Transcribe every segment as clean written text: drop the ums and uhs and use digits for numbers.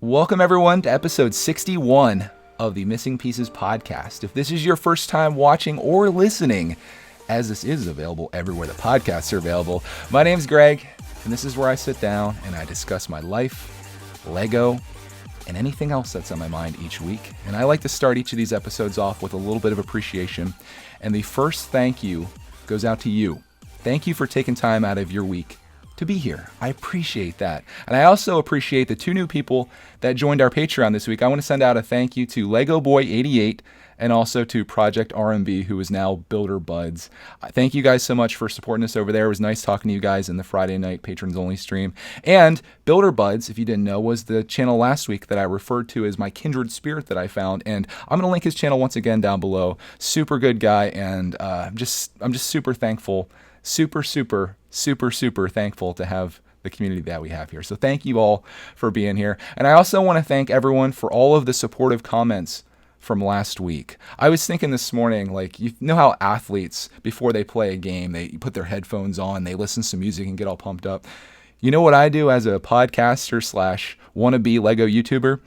Welcome, everyone, to episode 61 of the Missing Pieces podcast. If this is your first time watching or listening, as this is available everywhere the podcasts are available, my name's Greg, and this is where I sit down and I discuss my life, Lego, and anything else that's on my mind each week. And I like to start each of these episodes off with a little bit of appreciation. And the first thank you goes out to you. Thank you for taking time out of your week to be here. I appreciate that. And I also appreciate the two new people that joined our Patreon this week. I want to send out a thank you to Lego Boy 88 and also to Project RMB, who is now Builder Buds. Thank you guys so much for supporting us over there. It was nice talking to you guys in the Friday night patrons only stream. And Builder Buds, if you didn't know, was the channel last week that I referred to as my kindred spirit that I found. And I'm going to link his channel once again down below. Super good guy, and I'm just super thankful. Super thankful to have the community that we have here. So thank you all for being here. And I also want to thank everyone for all of the supportive comments from last week. I was thinking this morning, like, you know how athletes, before they play a game, they put their headphones on, they listen to some music and get all pumped up. You know what I do as a podcaster / wannabe Lego YouTuber?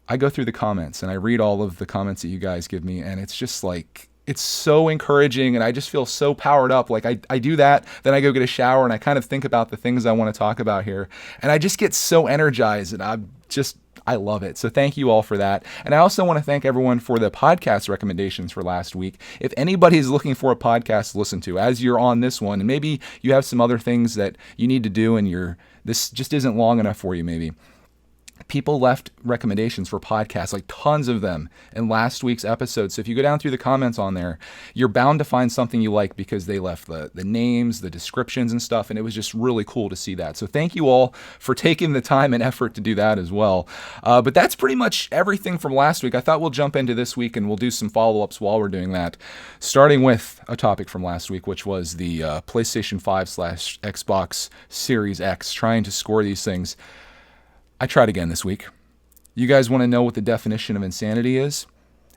I go through the comments and I read all of the comments that you guys give me, and it's just like, it's so encouraging, and I just feel so powered up. Like I do that, then I go get a shower, and I kind of think about the things I want to talk about here, and I just get so energized, and I love it. So thank you all for that. And I also want to thank everyone for the podcast recommendations for last week. If anybody's looking for a podcast to listen to, as you're on this one, and maybe you have some other things that you need to do, and this just isn't long enough for you, maybe. People left recommendations for podcasts, like tons of them, in last week's episode. So if you go down through the comments on there, you're bound to find something you like because they left the names, the descriptions and stuff, and it was just really cool to see that. So thank you all for taking the time and effort to do that as well. But that's pretty much everything from last week. I thought we'll jump into this week and we'll do some follow-ups while we're doing that, starting with a topic from last week, which was the PlayStation 5 / Xbox Series X, trying to score these things. I tried again this week. You guys want to know what the definition of insanity is?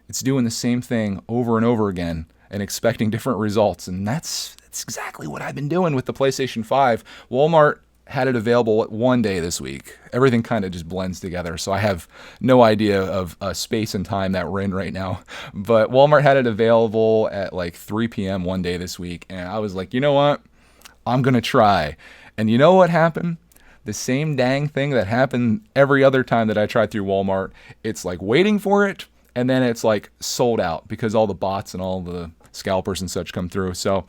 It's doing the same thing over and over again and expecting different results. And that's exactly what I've been doing with the PlayStation 5. Walmart had it available one day this week. Everything kind of just blends together. So I have no idea of space and time that we're in right now. But Walmart had it available at like 3 p.m. one day this week. And I was like, you know what? I'm going to try. And you know what happened? The same dang thing that happened every other time that I tried through Walmart. It's like waiting for it, and then it's like sold out because all the bots and all the scalpers and such come through. So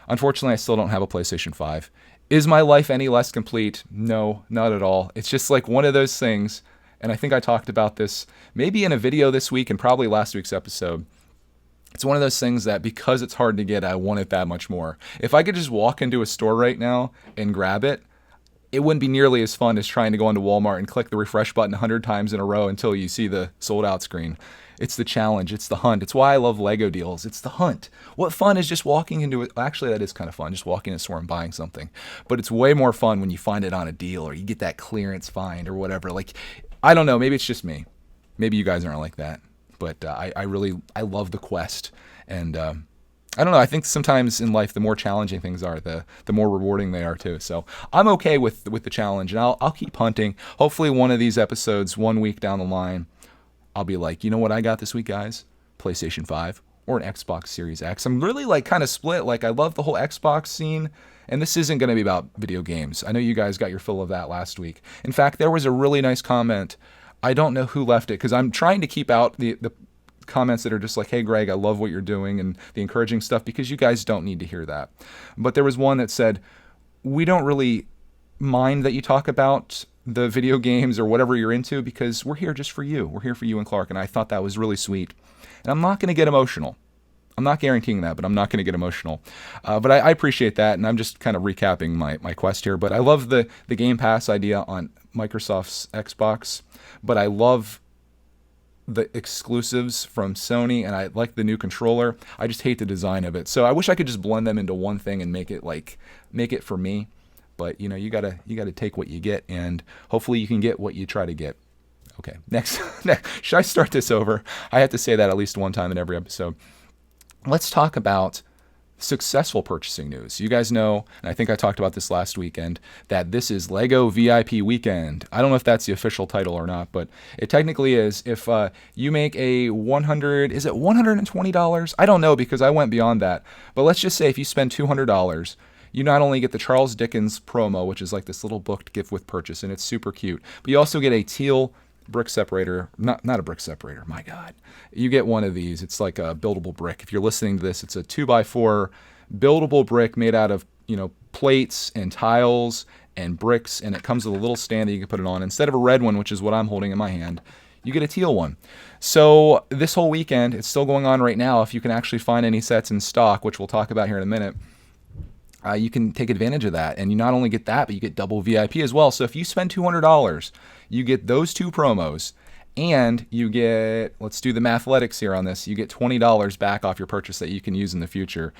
unfortunately, I still don't have a PlayStation 5. Is my life any less complete? No, not at all. It's just like one of those things, and I think I talked about this maybe in a video this week and probably last week's episode. It's one of those things that because it's hard to get, I want it that much more. If I could just walk into a store right now and grab it, it wouldn't be nearly as fun as trying to go into Walmart and click the refresh button 100 times in a row until you see the sold out screen. It's the challenge. It's the hunt. It's why I love Lego deals. It's the hunt. What fun is just walking into it? Actually, that is kind of fun, just walking in a store and buying something. But it's way more fun when you find it on a deal or you get that clearance find or whatever. Like, I don't know. Maybe it's just me. Maybe you guys aren't like that. But I love the quest. And I don't know. I think sometimes in life, the more challenging things are, the more rewarding they are too. So I'm okay with the challenge, and I'll keep hunting. Hopefully, one of these episodes, 1 week down the line, I'll be like, you know what I got this week, guys? PlayStation 5 or an Xbox Series X. I'm really like kind of split. Like, I love the whole Xbox scene, and this isn't going to be about video games. I know you guys got your fill of that last week. In fact, there was a really nice comment. I don't know who left it because I'm trying to keep out the comments that are just like, hey Greg, I love what you're doing, and the encouraging stuff, because you guys don't need to hear that. But there was one that said, we don't really mind that you talk about the video games or whatever you're into because we're here just for you. We're here for you and Clark. And I thought that was really sweet. And I'm not going to get emotional. I'm not guaranteeing that, but I'm not going to get emotional. But I appreciate that, and I'm just kind of recapping my quest here. But I love the Game Pass idea on Microsoft's Xbox, but I love the exclusives from Sony, and I like the new controller. I just hate the design of it. So I wish I could just blend them into one thing and make it for me. But you know, you gotta take what you get, and hopefully you can get what you try to get. Okay, next. Should I start this over? I have to say that at least one time in every episode. Let's talk about successful purchasing news. You guys know, and I think I talked about this last weekend, that this is Lego VIP weekend. I don't know if that's the official title or not, but it technically is. If you make a is it $120? I don't know because I went beyond that. But let's just say if you spend $200, you not only get the Charles Dickens promo, which is like this little booked gift with purchase, and it's super cute, but you also get a teal brick separator, not a brick separator, my God. You get one of these. It's like a buildable brick. If you're listening to this, it's a 2x4 buildable brick made out of, plates and tiles and bricks, and it comes with a little stand that you can put it on. Instead of a red one, which is what I'm holding in my hand, you get a teal one. So this whole weekend, it's still going on right now. If you can actually find any sets in stock, which we'll talk about here in a minute, you can take advantage of that. And you not only get that, but you get double VIP as well. So if you spend $200, you get those two promos, and you get, let's do the mathletics here on this, you get $20 back off your purchase that you can use in the future.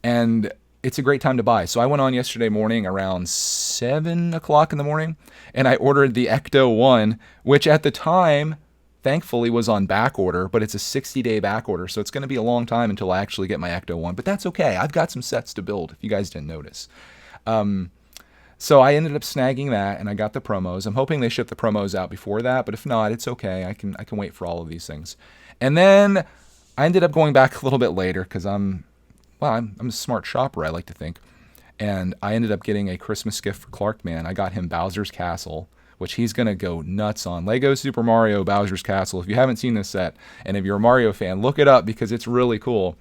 And it's a great time to buy. So I went on yesterday morning around 7 o'clock in the morning, and I ordered the Ecto 1, which at the time, thankfully, was on back order, but it's a 60-day back order, so it's going to be a long time until I actually get my Ecto 1. But that's okay. I've got some sets to build, if you guys didn't notice. So I ended up snagging that, and I got the promos. I'm hoping they ship the promos out before that, but if not, it's okay. I can wait for all of these things. And then I ended up going back a little bit later because I'm a smart shopper, I like to think. And I ended up getting a Christmas gift for Clark, man. I got him Bowser's Castle, which he's going to go nuts on. Lego Super Mario Bowser's Castle. If you haven't seen this set, and if you're a Mario fan, look it up because it's really cool.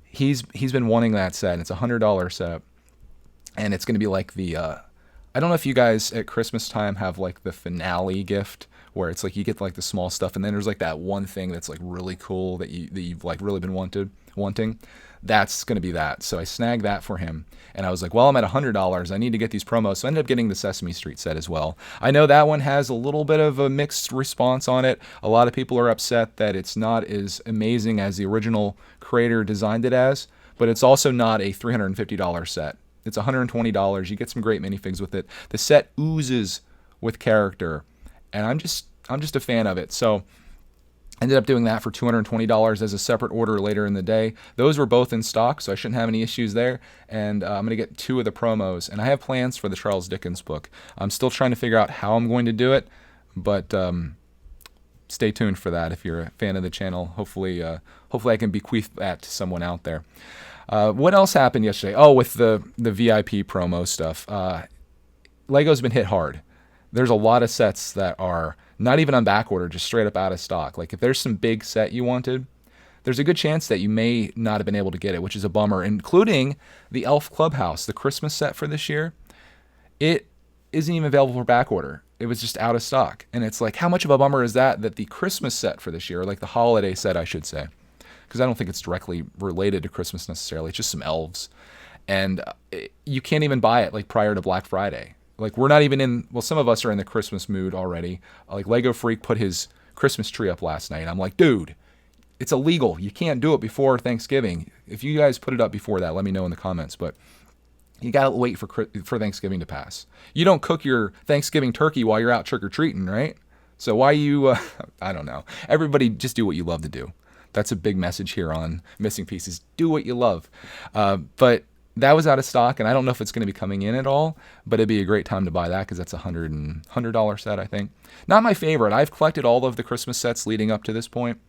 He's been wanting that set. It's a $100 set. And it's going to be like the, I don't know if you guys at Christmas time have like the finale gift where it's like you get like the small stuff and then there's like that one thing that's like really cool that you've like really been wanting. That's going to be that. So I snagged that for him. And I was like, well, I'm at $100. I need to get these promos. So I ended up getting the Sesame Street set as well. I know that one has a little bit of a mixed response on it. A lot of people are upset that it's not as amazing as the original creator designed it as, but it's also not a $350 set. It's $120. You get some great minifigs with it. The set oozes with character, and I'm just a fan of it. So I ended up doing that for $220 as a separate order later in the day. Those were both in stock, so I shouldn't have any issues there. And I'm going to get 2 of the promos, and I have plans for the Charles Dickens book. I'm still trying to figure out how I'm going to do it, but stay tuned for that if you're a fan of the channel. Hopefully I can bequeath that to someone out there. What else happened yesterday? Oh, with the VIP promo stuff. Lego's been hit hard. There's a lot of sets that are not even on back order, just straight up out of stock. Like if there's some big set you wanted, there's a good chance that you may not have been able to get it, which is a bummer, including the Elf Clubhouse, the Christmas set for this year. It isn't even available for back order. It was just out of stock. And it's like, how much of a bummer is that the Christmas set for this year, or like the holiday set, I should say, because I don't think it's directly related to Christmas necessarily. It's just some elves. And you can't even buy it like prior to Black Friday. Like we're not even some of us are in the Christmas mood already. Like Lego Freak put his Christmas tree up last night. I'm like, dude, it's illegal. You can't do it before Thanksgiving. If you guys put it up before that, let me know in the comments. But you got to wait for Thanksgiving to pass. You don't cook your Thanksgiving turkey while you're out trick-or-treating, right? So why you, I don't know. Everybody just do what you love to do. That's a big message here on Missing Pieces. Do what you love. But that was out of stock, and I don't know if it's going to be coming in at all, but it'd be a great time to buy that because that's a $100 set, I think. Not my favorite. I've collected all of the Christmas sets leading up to this point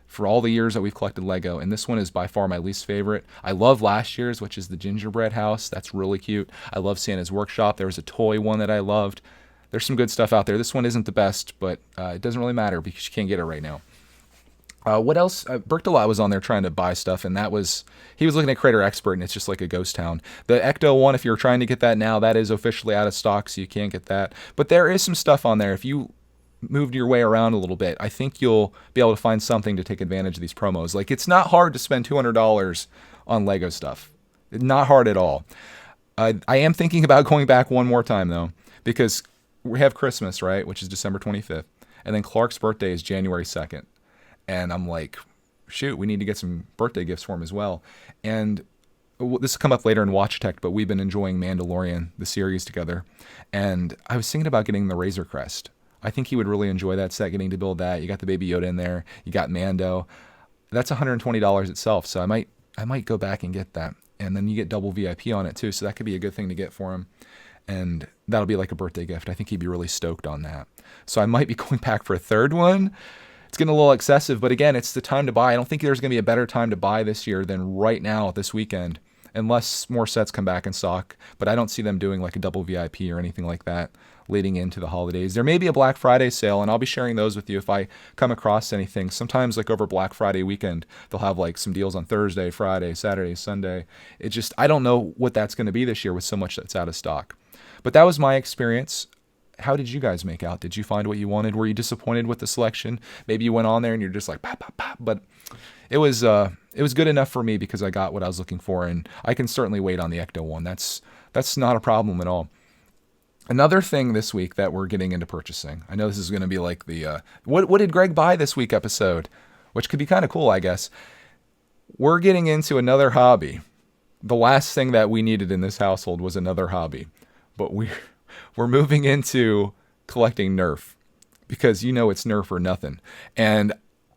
for all the years that we've collected Lego, and this one is by far my least favorite. I love last year's, which is the gingerbread house. That's really cute. I love Santa's Workshop. There was a toy one that I loved. There's some good stuff out there. This one isn't the best, but it doesn't really matter because you can't get it right now. What else? Brickitect was on there trying to buy stuff, and he was looking at Creator Expert, and it's just like a ghost town. The Ecto 1, if you're trying to get that now, that is officially out of stock, so you can't get that. But there is some stuff on there. If you moved your way around a little bit, I think you'll be able to find something to take advantage of these promos. Like, it's not hard to spend $200 on Lego stuff. Not hard at all. I am thinking about going back one more time, though, because we have Christmas, right, which is December 25th, and then Clark's birthday is January 2nd. And I'm like, shoot, we need to get some birthday gifts for him as well. And this will come up later in Watch Tech, but we've been enjoying Mandalorian, the series, together. And I was thinking about getting the Razor Crest. I think he would really enjoy that set, getting to build that. You got the Baby Yoda in there. You got Mando. That's $120 itself, so I might go back and get that. and then you get double VIP on it too. So that could be a good thing to get for him. And that'll be like a birthday gift. I think he'd be really stoked on that. So I might be going back for a third one. It's getting a little excessive, but again, it's the time to buy. I don't think there's going to be a better time to buy this year than right now this weekend, unless more sets come back in stock. But I don't see them doing like a double VIP or anything like that leading into the holidays. There may be a Black Friday sale, and I'll be sharing those with you if I come across anything. Sometimes like over Black Friday weekend, they'll have like some deals on Thursday, Friday, Saturday, Sunday. It just, I don't know what that's going to be this year with so much that's out of stock. But that was my experience. How did you guys make out? Did you find what you wanted? Were you disappointed with the selection? Maybe you went on there and you're just like, pop, pop, pop. But it was good enough for me because I got what I was looking for, and I can certainly wait on the Ecto one. That's not a problem at all. Another thing this week that we're getting into purchasing. I know this is going to be like the what did Greg buy this week episode, which could be kind of cool, I guess. We're getting into another hobby. The last thing that we needed in this household was another hobby, but we're moving into collecting Nerf because it's Nerf or nothing. And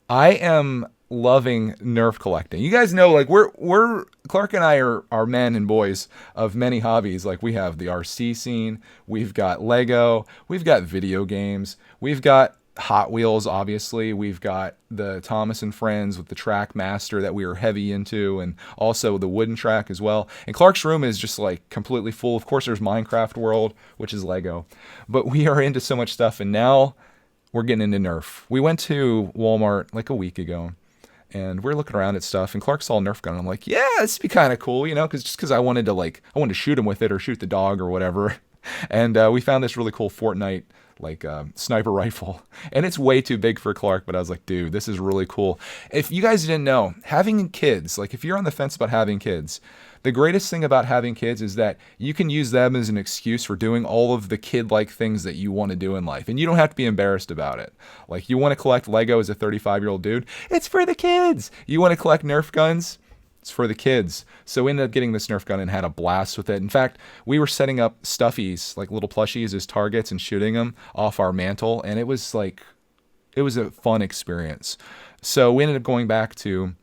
I am loving Nerf collecting. You guys know, like we're Clark and I are men and boys of many hobbies. Like we have the RC scene, we've got Lego, we've got video games, we've got Hot Wheels, obviously. We've got the Thomas and Friends with the Track Master that we are heavy into, and also the wooden track as well. And Clark's room is just like completely full. Of course, there's Minecraft World, which is Lego. But we are into so much stuff, and now we're getting into Nerf. We went to Walmart like a week ago, and we're looking around at stuff, and Clark saw a Nerf gun. And I'm like, yeah, this would be kind of cool, because I wanted to shoot him with it or shoot the dog or whatever. And we found this really cool Fortnite sniper rifle, and it's way too big for Clark, but I was like, dude, this is really cool. If you guys didn't know, having kids, like if you're on the fence about having kids, the greatest thing about having kids is that you can use them as an excuse for doing all of the kid-like things that you want to do in life, and you don't have to be embarrassed about it. Like, you want to collect Lego as a 35-year-old dude, it's for the kids. You want to collect Nerf guns, it's for the kids. So we ended up getting this Nerf gun and had a blast with it. In fact, we were setting up stuffies, like little plushies, as targets and shooting them off our mantle. And it was a fun experience. So we ended up going back to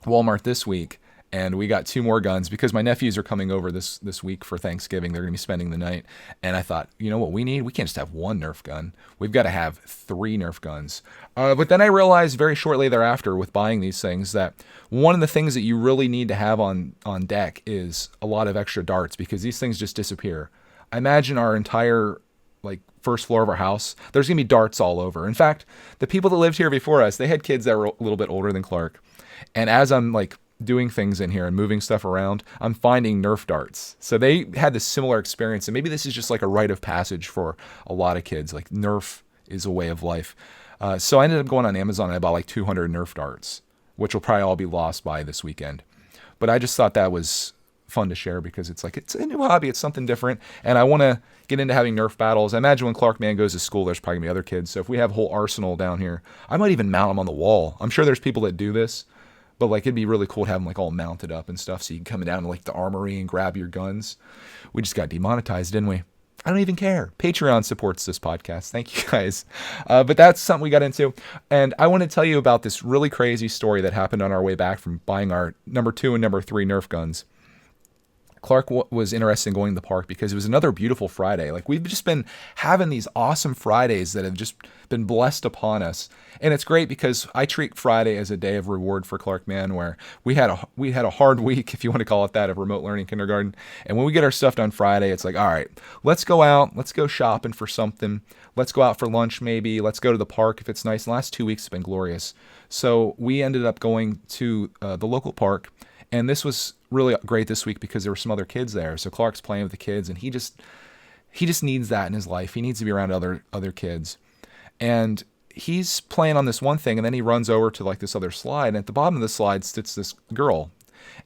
Walmart this week, and we got 2 more guns because my nephews are coming over this week for Thanksgiving. They're going to be spending the night. And I thought, you know what we need? We can't just have 1 Nerf gun. We've got to have 3 Nerf guns. But then I realized very shortly thereafter with buying these things that one of the things that you really need to have on deck is a lot of extra darts, because these things just disappear. I imagine our entire first floor of our house, there's going to be darts all over. In fact, the people that lived here before us, they had kids that were a little bit older than Clark. And as I'm doing things in here and moving stuff around, I'm finding Nerf darts. So they had this similar experience, and maybe this is just like a rite of passage for a lot of kids. Like, Nerf is a way of life. So I ended up going on Amazon and I bought 200 Nerf darts, which will probably all be lost by this weekend. But I just thought that was fun to share because it's a new hobby, it's something different, and I want to get into having Nerf battles. I imagine when Clark Man goes to school, there's probably going to be other kids. So if we have a whole arsenal down here, I might even mount them on the wall. I'm sure there's people that do this. But it'd be really cool to have them all mounted up and stuff, so you can come down to the armory and grab your guns. We just got demonetized, didn't we? I don't even care. Patreon supports this podcast. Thank you guys. But that's something we got into. And I want to tell you about this really crazy story that happened on our way back from buying our number 2 and number 3 Nerf guns. Clark was interested in going to the park because it was another beautiful Friday. We've just been having these awesome Fridays that have just been blessed upon us. And it's great because I treat Friday as a day of reward for Clark Man, where we had a hard week, if you want to call it that, of remote learning kindergarten. And when we get our stuff done Friday, it's all right, let's go out, let's go shopping for something. Let's go out for lunch maybe. Let's go to the park if it's nice. The last 2 weeks have been glorious. So we ended up going to the local park. And this was really great this week because there were some other kids there. So Clark's playing with the kids, and he just needs that in his life. He needs to be around other kids. And he's playing on this one thing, and then he runs over to this other slide, and at the bottom of the slide sits this girl.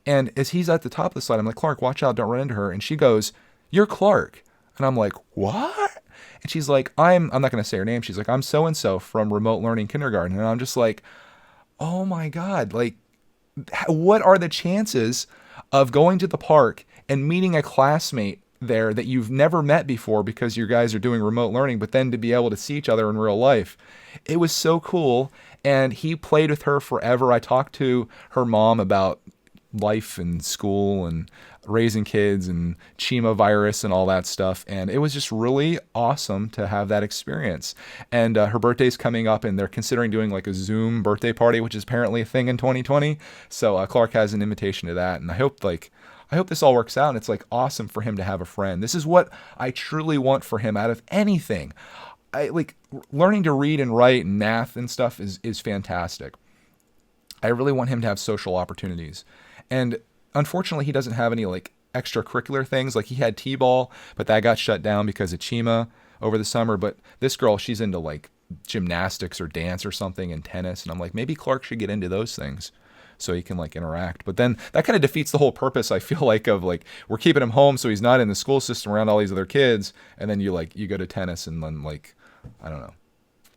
And as he's at the top of the slide, I'm like, Clark, watch out, don't run into her. And she goes, "You're Clark." And I'm like, "What?" And she's like, I'm not going to say her name. She's like, "I'm so-and-so from remote learning kindergarten." And I'm just like, oh my God, what are the chances of going to the park and meeting a classmate there that you've never met before because you guys are doing remote learning, but then to be able to see each other in real life? It was so cool. And he played with her forever. I talked to her mom about life and school and raising kids and Chima virus and all that stuff. And it was just really awesome to have that experience. And her birthday's coming up, and they're considering doing like a Zoom birthday party, which is apparently a thing in 2020. So Clark has an invitation to that, and I hope this all works out. And it's like awesome for him to have a friend. This is what I truly want for him out of anything. I like learning to read and write and math and stuff is fantastic. I really want him to have social opportunities. And unfortunately, he doesn't have any like extracurricular things. Like he had t-ball, but that got shut down because of Chima over the summer. But this girl, she's into like gymnastics or dance or something and tennis. And I'm like, maybe Clark should get into those things so he can like interact. But then that kind of defeats the whole purpose, I feel like, of like we're keeping him home so he's not in the school system around all these other kids. And then you go to tennis and then like, I don't know.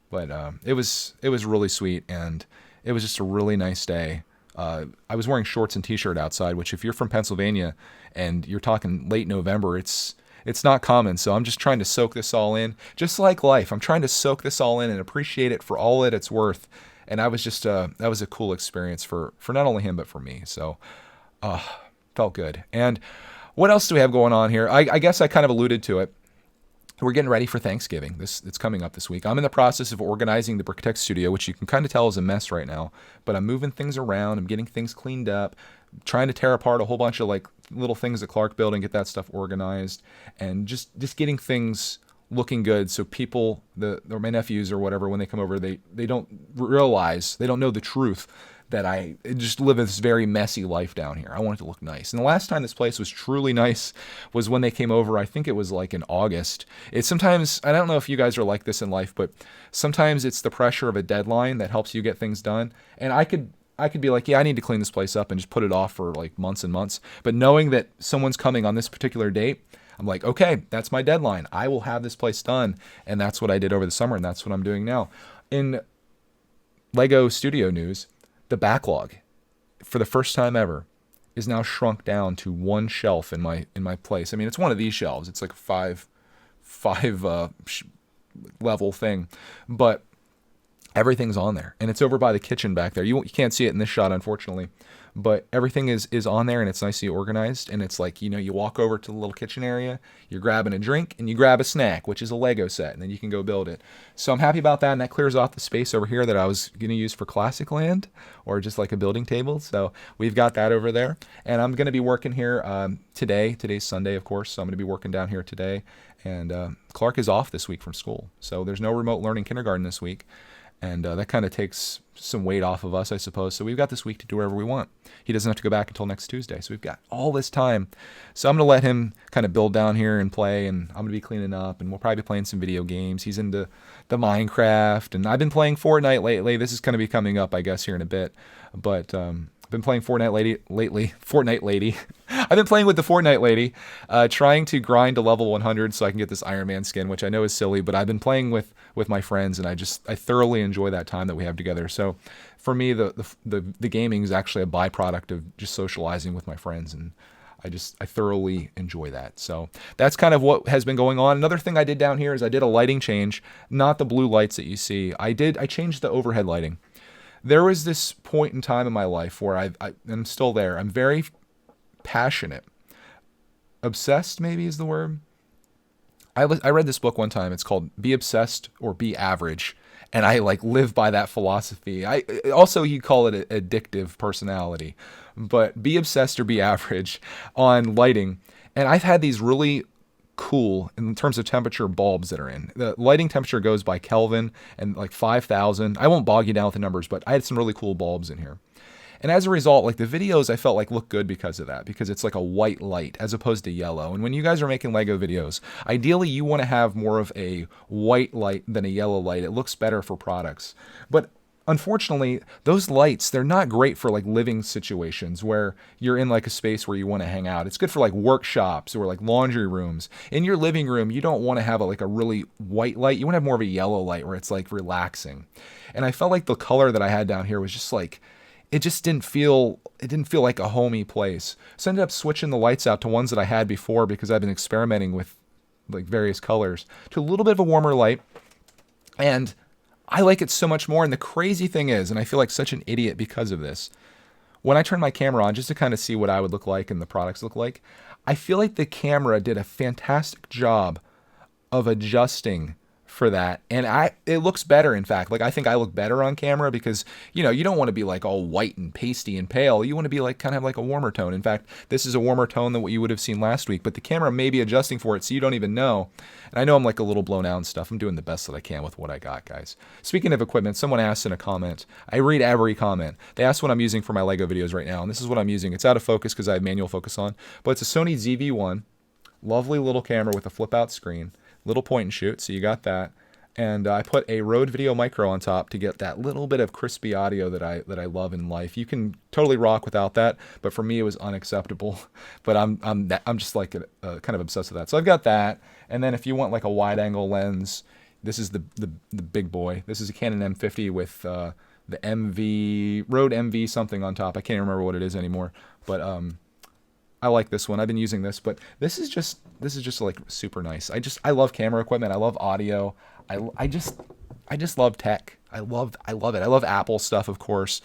But it was really sweet, and it was just a really nice day. I was wearing shorts and t-shirt outside, which if you're from Pennsylvania and you're talking late November, it's not common. So I'm just trying to soak this all in, just like life. I'm trying to soak this all in and appreciate it for all that it's worth. And I was just that was a cool experience for not only him but for me. So felt good. And what else do we have going on here? I guess I kind of alluded to it. We're getting ready for Thanksgiving. It's coming up this week. I'm in the process of organizing the brickitect studio, which you can kind of tell is a mess right now. But I'm moving things around. I'm getting things cleaned up, trying to tear apart a whole bunch of like little things that Clark built and get that stuff organized, and just getting things looking good so people, or my nephews or whatever, when they come over, they don't realize, they don't know the truth that I just live this very messy life down here. I want it to look nice. And the last time this place was truly nice was when they came over. I think it was like in August. It's sometimes, I don't know if you guys are like this in life, but sometimes it's the pressure of a deadline that helps you get things done. And I could be like, yeah, I need to clean this place up and just put it off for like months and months. But knowing that someone's coming on this particular date, I'm like, okay, that's my deadline. I will have this place done. And that's what I did over the summer, and that's what I'm doing now. In Lego Studio news, the backlog, for the first time ever, is now shrunk down to one shelf in my place. I mean, it's one of these shelves. It's like a five level thing, but everything's on there, and it's over by the kitchen back there. You can't see it in this shot, unfortunately, but everything is on there, and it's nicely organized. And it's like, you walk over to the little kitchen area, you're grabbing a drink, and you grab a snack, which is a Lego set, and then you can go build it. So I'm happy about that, and that clears off the space over here that I was going to use for Classic Land, or just like a building table. So we've got that over there, and I'm going to be working here today. Today's Sunday, of course, so I'm going to be working down here today. And Clark is off this week from school, so there's no remote learning kindergarten this week. And that kind of takes some weight off of us, I suppose. So we've got this week to do whatever we want. He doesn't have to go back until next Tuesday. So we've got all this time. So I'm going to let him kind of build down here and play. And I'm going to be cleaning up. And we'll probably be playing some video games. He's into the Minecraft. And I've been playing Fortnite lately. This is going to be coming up, I guess, here in a bit. But I've been playing Fortnite Lady. I've been playing with the Fortnite Lady, trying to grind to level 100 so I can get this Iron Man skin, which I know is silly, but I've been playing with my friends, and I thoroughly enjoy that time that we have together. So for me, the gaming is actually a byproduct of just socializing with my friends, and I thoroughly enjoy that. So that's kind of what has been going on. Another thing I did down here is I did a lighting change, not the blue lights that you see. I changed the overhead lighting. There was this point in time in my life where I'm still there. I'm very passionate. Obsessed, maybe, is the word. I read this book one time. It's called Be Obsessed or Be Average. And I live by that philosophy. Also, you call it addictive personality. But be obsessed or be average on lighting. And I've had these really cool, in terms of temperature, bulbs that are in. The lighting temperature goes by Kelvin and 5,000. I won't bog you down with the numbers, but I had some really cool bulbs in here. And as a result, the videos I felt look good because of that, because it's like a white light as opposed to yellow. And when you guys are making Lego videos, ideally you want to have more of a white light than a yellow light. It looks better for products. But unfortunately, those lights, they're not great for living situations where you're in a space where you want to hang out. It's good for workshops or laundry rooms. In your living room, you don't want to have a really white light. You want to have more of a yellow light where it's relaxing. And I felt the color that I had down here was just it didn't feel like a homey place. So I ended up switching the lights out to ones that I had before because I've been experimenting with various colors to a little bit of a warmer light. And I like it so much more. And the crazy thing is, and I feel like such an idiot because of this, when I turned my camera on just to kind of see what I would look like and the products look like, I feel like the camera did a fantastic job of adjusting for that. And it looks better, in fact. Like, I think I look better on camera because, you know, you don't want to be like all white and pasty and pale. You want to be like kind of like a warmer tone. In fact, this is a warmer tone than what you would have seen last week, but the camera may be adjusting for it so you don't even know. And I know I'm like a little blown out and stuff. I'm doing the best that I can with what I got, guys. Speaking of equipment, someone asked in a comment. I read every comment. They asked what I'm using for my Lego videos right now, and this is what I'm using. It's out of focus because I have manual focus on, but it's a Sony ZV-1. Lovely little camera with a flip-out screen. Little point and shoot, so you got that. And I put a Rode Video Micro on top to get that little bit of crispy audio that I love in life. You can totally rock without that, but for me it was unacceptable. But I'm just like kind of obsessed with that. So I've got that. And then if you want like a wide angle lens, this is the big boy. This is a Canon M50 with the Rode MV something on top. I can't remember what it is anymore, but I like this one. I've been using this, but this is just like super nice. I love camera equipment. I love audio. I just love tech. I love it. I love Apple stuff, of course.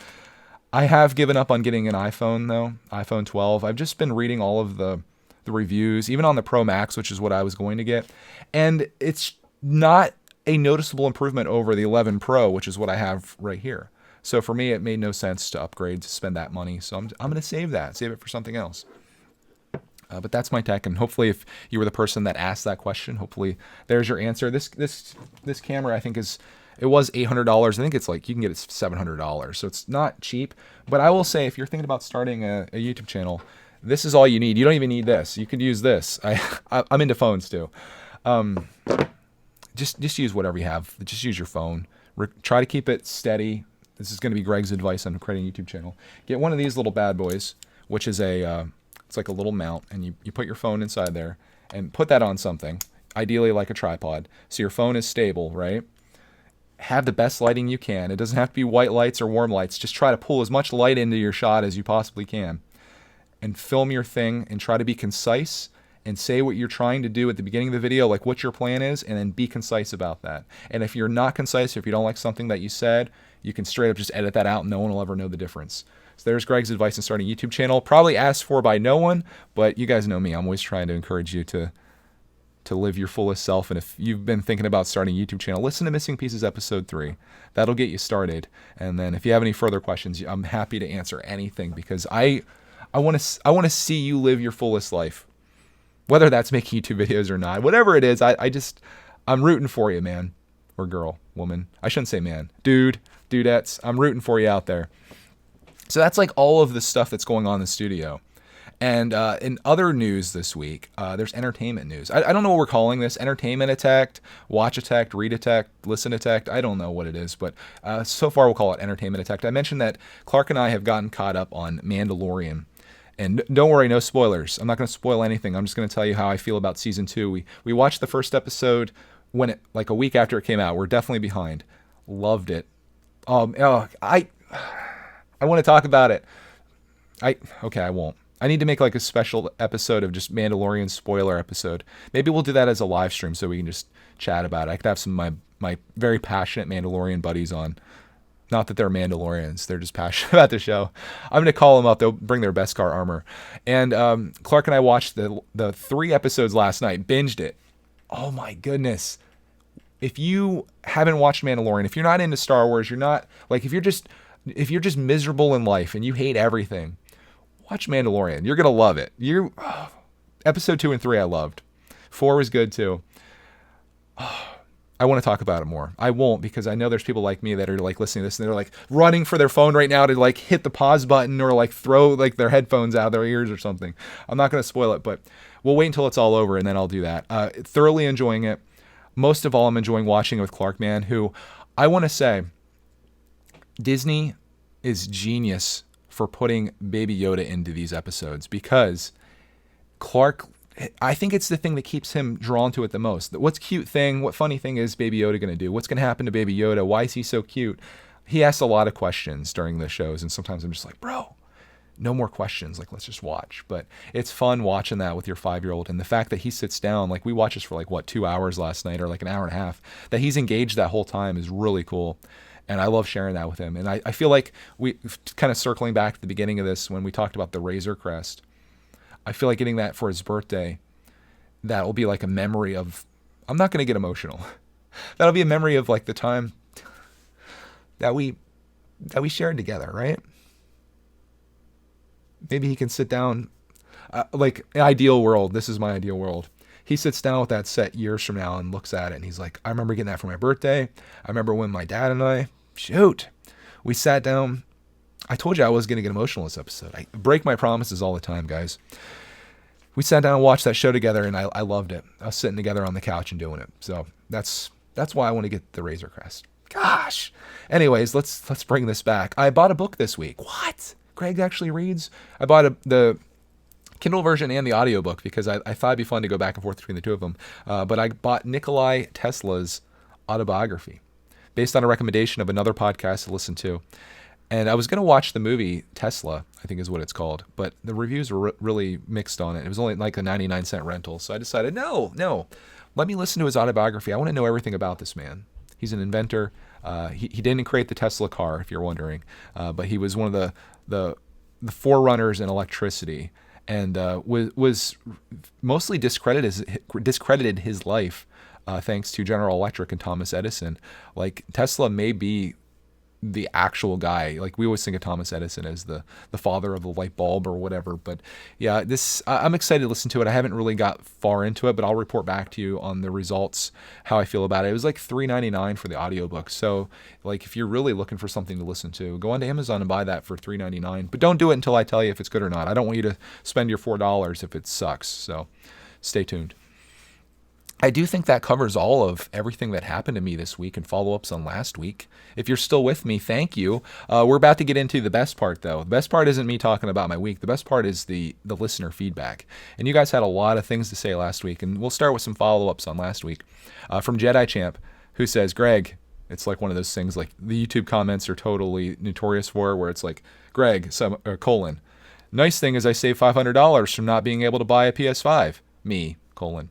I have given up on getting an iPhone though, iPhone 12. I've just been reading all of the reviews, even on the Pro Max, which is what I was going to get. And it's not a noticeable improvement over the 11 Pro, which is what I have right here. So for me, it made no sense to upgrade, to spend that money. So I'm going to save it for something else. But that's my tech, and hopefully if you were the person that asked that question, hopefully there's your answer. This camera, I think it was $800. I think it's like, you can get it $700, so it's not cheap. But I will say, if you're thinking about starting a YouTube channel, this is all you need. You don't even need this. You could use this. I'm into phones too. Just use whatever you have. Just use your phone. Try to keep it steady. This is going to be Greg's advice on creating a YouTube channel. Get one of these little bad boys, which is it's like a little mount, and you put your phone inside there and put that on something, ideally like a tripod, so your phone is stable, right? Have the best lighting you can. It doesn't have to be white lights or warm lights. Just try to pull as much light into your shot as you possibly can, and film your thing, and try to be concise and say what you're trying to do at the beginning of the video, like what your plan is, and then be concise about that. And if you're not concise, if you don't like something that you said, you can straight up just edit that out and no one will ever know the difference. So there's Greg's advice on starting a YouTube channel. Probably asked for by no one, but you guys know me. I'm always trying to encourage you to live your fullest self. And if you've been thinking about starting a YouTube channel, listen to Missing Pieces episode 3. That'll get you started. And then if you have any further questions, I'm happy to answer anything, because I want to see you live your fullest life. Whether that's making YouTube videos or not, whatever it is, I'm rooting for you, man, or girl, woman. I shouldn't say man, dudettes. I'm rooting for you out there. So that's like all of the stuff that's going on in the studio. And in other news this week, there's entertainment news. I don't know what we're calling this. Entertainment-ettect, watch-ettect, read-ettect, listen-ettect. I don't know what it is, but so far we'll call it entertainment-ettect. I mentioned that Clark and I have gotten caught up on Mandalorian. And don't worry, no spoilers. I'm not going to spoil anything. I'm just going to tell you how I feel about season 2. We watched the first episode like a week after it came out. We're definitely behind. Loved it. I want to talk about it. I won't. I need to make like a special episode of just Mandalorian spoiler episode. Maybe we'll do that as a live stream so we can just chat about it. I could have some of my very passionate Mandalorian buddies on. Not that they're Mandalorians. They're just passionate about the show. I'm going to call them up. They'll bring their Beskar armor. And Clark and I watched the 3 episodes last night. Binged it. Oh my goodness. If you haven't watched Mandalorian, if you're not into Star Wars, you're not, like, if you're just miserable in life and you hate everything, watch Mandalorian. You're going to love it. Episode 2 and 3 I loved. 4 was good too. I want to talk about it more. I won't, because I know there's people like me that are like listening to this and they're like running for their phone right now to like hit the pause button or like throw like their headphones out of their ears or something. I'm not going to spoil it, but we'll wait until it's all over and then I'll do that. Thoroughly enjoying it. Most of all, I'm enjoying watching it with Clark, man, who I want to say Disney is genius for putting Baby Yoda into these episodes, because Clark, I think it's the thing that keeps him drawn to it the most. What funny thing is Baby Yoda going to do? What's going to happen to Baby Yoda? Why is he so cute? He asks a lot of questions during the shows, and sometimes I'm just like, bro, no more questions. Like, let's just watch. But it's fun watching that with your 5-year-old, and the fact that he sits down, like we watched this for like 2 hours last night, or like an hour and a half, that he's engaged that whole time is really cool. And I love sharing that with him. And I feel like we kind of circling back to the beginning of this when we talked about the Razor Crest. I feel like getting that for his birthday, that will be like a memory of, I'm not going to get emotional. That'll be a memory of like the time that we shared together, right? Maybe he can sit down, like an ideal world. This is my ideal world. He sits down with that set years from now and looks at it and he's like, I remember getting that for my birthday. I remember when my dad and I, we sat down. I told you I was going to get emotional this episode. I break my promises all the time, guys. We sat down and watched that show together and I loved it. Us sitting together on the couch and doing it. So that's why I want to get the Razor Crest. Gosh. Anyways, let's bring this back. I bought a book this week. What? Greg actually reads? I bought the Kindle version and the audiobook because I thought it'd be fun to go back and forth between the two of them. But I bought Nikolai Tesla's Autobiography based on a recommendation of another podcast to listen to. And I was going to watch the movie Tesla, I think is what it's called, but the reviews were really mixed on it. It was only like a 99-cent rental. So I decided, no, let me listen to his autobiography. I want to know everything about this man. He's an inventor. He didn't create the Tesla car, if you're wondering, but he was one of the forerunners in electricity. And was mostly discredited his life thanks to General Electric and Thomas Edison. Like Tesla may be the actual guy. Like we always think of Thomas Edison as the father of the light bulb or whatever. But yeah, I'm excited to listen to it. I haven't really got far into it, but I'll report back to you on the results, how I feel about it. It was like $3.99 for the audiobook. So like if you're really looking for something to listen to, go onto Amazon and buy that for $3.99. But don't do it until I tell you if it's good or not. I don't want you to spend your $4 if it sucks. So stay tuned. I do think that covers all of everything that happened to me this week and follow-ups on last week. If you're still with me, thank you. We're about to get into the best part, though. The best part isn't me talking about my week. The best part is the listener feedback. And you guys had a lot of things to say last week, and we'll start with some follow-ups on last week. From Jedi Champ, who says, Greg, it's like one of those things like the YouTube comments are totally notorious for, where it's like, Greg, colon, nice thing is I saved $500 from not being able to buy a PS5. Me, colon.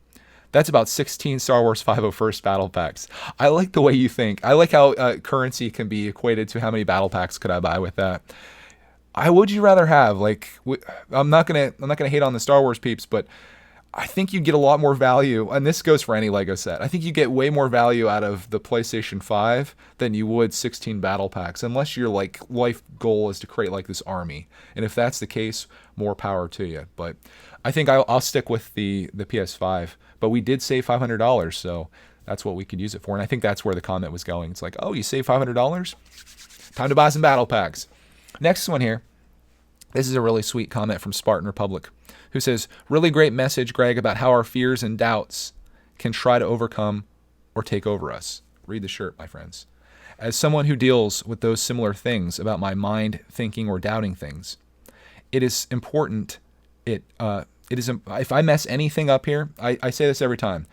That's about 16 Star Wars 501st battle packs. I like the way you think. I like how currency can be equated to how many battle packs could I buy with that. Would you rather have, like, I'm not gonna hate on the Star Wars peeps, but I think you get a lot more value, and this goes for any Lego set. I think you get way more value out of the PlayStation 5 than you would 16 battle packs, unless your like life goal is to create like this army. And if that's the case, more power to you. But I think I'll stick with the PS5. But we did save $500, so that's what we could use it for. And I think that's where the comment was going. It's like, oh, you saved $500? Time to buy some battle packs. Next one here. This is a really sweet comment from Spartan Republic, who says, really great message, Greg, about how our fears and doubts can try to overcome or take over us. Read the shirt, my friends. As someone who deals with those similar things about my mind thinking or doubting things, it is important. If I mess anything up here, I say this every time.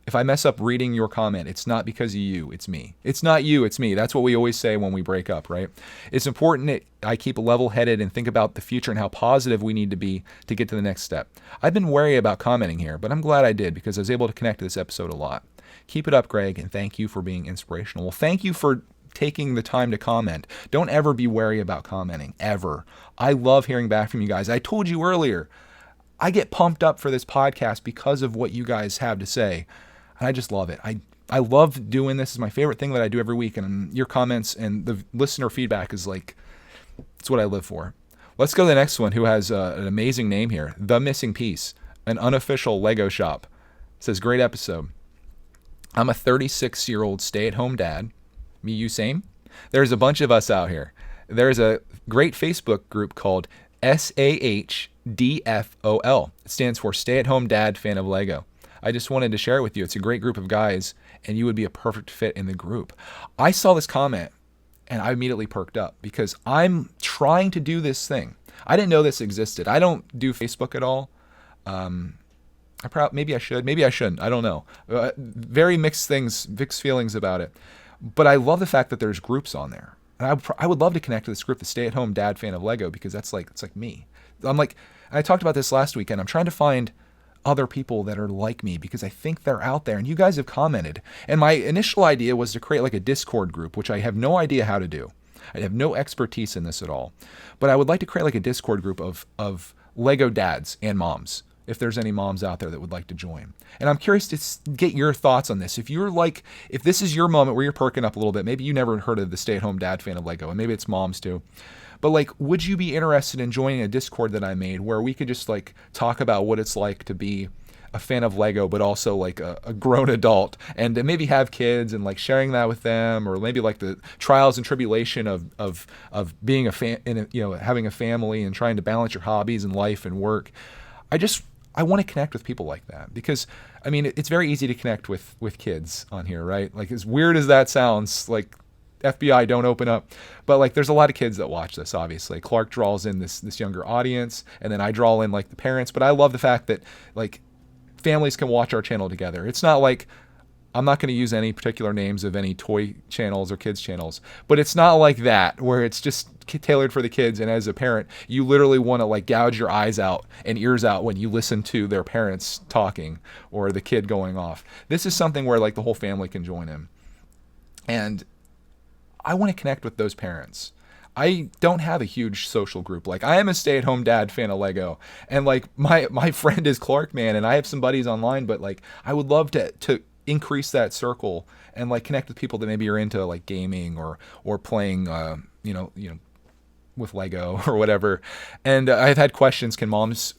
If I mess up reading your comment, it's not because of you, it's me. It's not you, it's me. That's what we always say when we break up, right? It's important that I keep level-headed and think about the future and how positive we need to be to get to the next step. I've been wary about commenting here, but I'm glad I did because I was able to connect to this episode a lot. Keep it up, Greg, and thank you for being inspirational. Well, thank you for taking the time to comment. Don't ever be wary about commenting, ever. I love hearing back from you guys. I told you earlier, I get pumped up for this podcast because of what you guys have to say. And I just love it. I love doing this. It's my favorite thing that I do every week. And your comments and the listener feedback is like, it's what I live for. Let's go to the next one, who has an amazing name here. The Missing Piece, an unofficial Lego shop. It says, great episode. I'm a 36-year-old stay-at-home dad. Me, you, same? There's a bunch of us out here. There's a great Facebook group called SAHDFOL. It stands for Stay at Home Dad Fan of Lego. I just wanted to share it with you. It's a great group of guys, and you would be a perfect fit in the group. I saw this comment, and I immediately perked up because I'm trying to do this thing. I didn't know this existed. I don't do Facebook at all. Maybe I should. Maybe I shouldn't. I don't know. Very mixed feelings about it. But I love the fact that there's groups on there. And I would love to connect to this group, the Stay-at-Home Dad Fan of Lego, because it's like me. I talked about this last weekend. I'm trying to find other people that are like me, because I think they're out there, and you guys have commented. And my initial idea was to create like a Discord group, which I have no idea how to do. I have no expertise in this at all. But I would like to create like a Discord group of Lego dads and moms, if there's any moms out there that would like to join. And I'm curious to get your thoughts on this. If you're like, if this is your moment where you're perking up a little bit, maybe you never heard of the stay-at-home dad fan of Lego, and maybe it's moms too. But like, would you be interested in joining a Discord that I made where we could just like talk about what it's like to be a fan of Lego, but also like a grown adult, and to maybe have kids and like sharing that with them, or maybe like the trials and tribulation of being a fan, having a family and trying to balance your hobbies and life and work. I want to connect with people like that, because I mean, it's very easy to connect with kids on here, right? Like, as weird as that sounds, like, FBI, don't open up. But like, there's a lot of kids that watch this, obviously. Clark draws in this younger audience, and then I draw in like the parents. But I love the fact that like families can watch our channel together. It's not like, I'm not going to use any particular names of any toy channels or kids channels, but it's not like that where it's just tailored for the kids. And as a parent, you literally want to like gouge your eyes out and ears out when you listen to their parents talking or the kid going off. This is something where like the whole family can join in. And I want to connect with those parents. I don't have a huge social group. Like, I am a stay-at-home dad fan of Lego, and like my friend is Clark, man, and I have some buddies online, but like I would love to increase that circle and like connect with people that maybe are into like gaming or playing with Lego or whatever. And I've had questions, would moms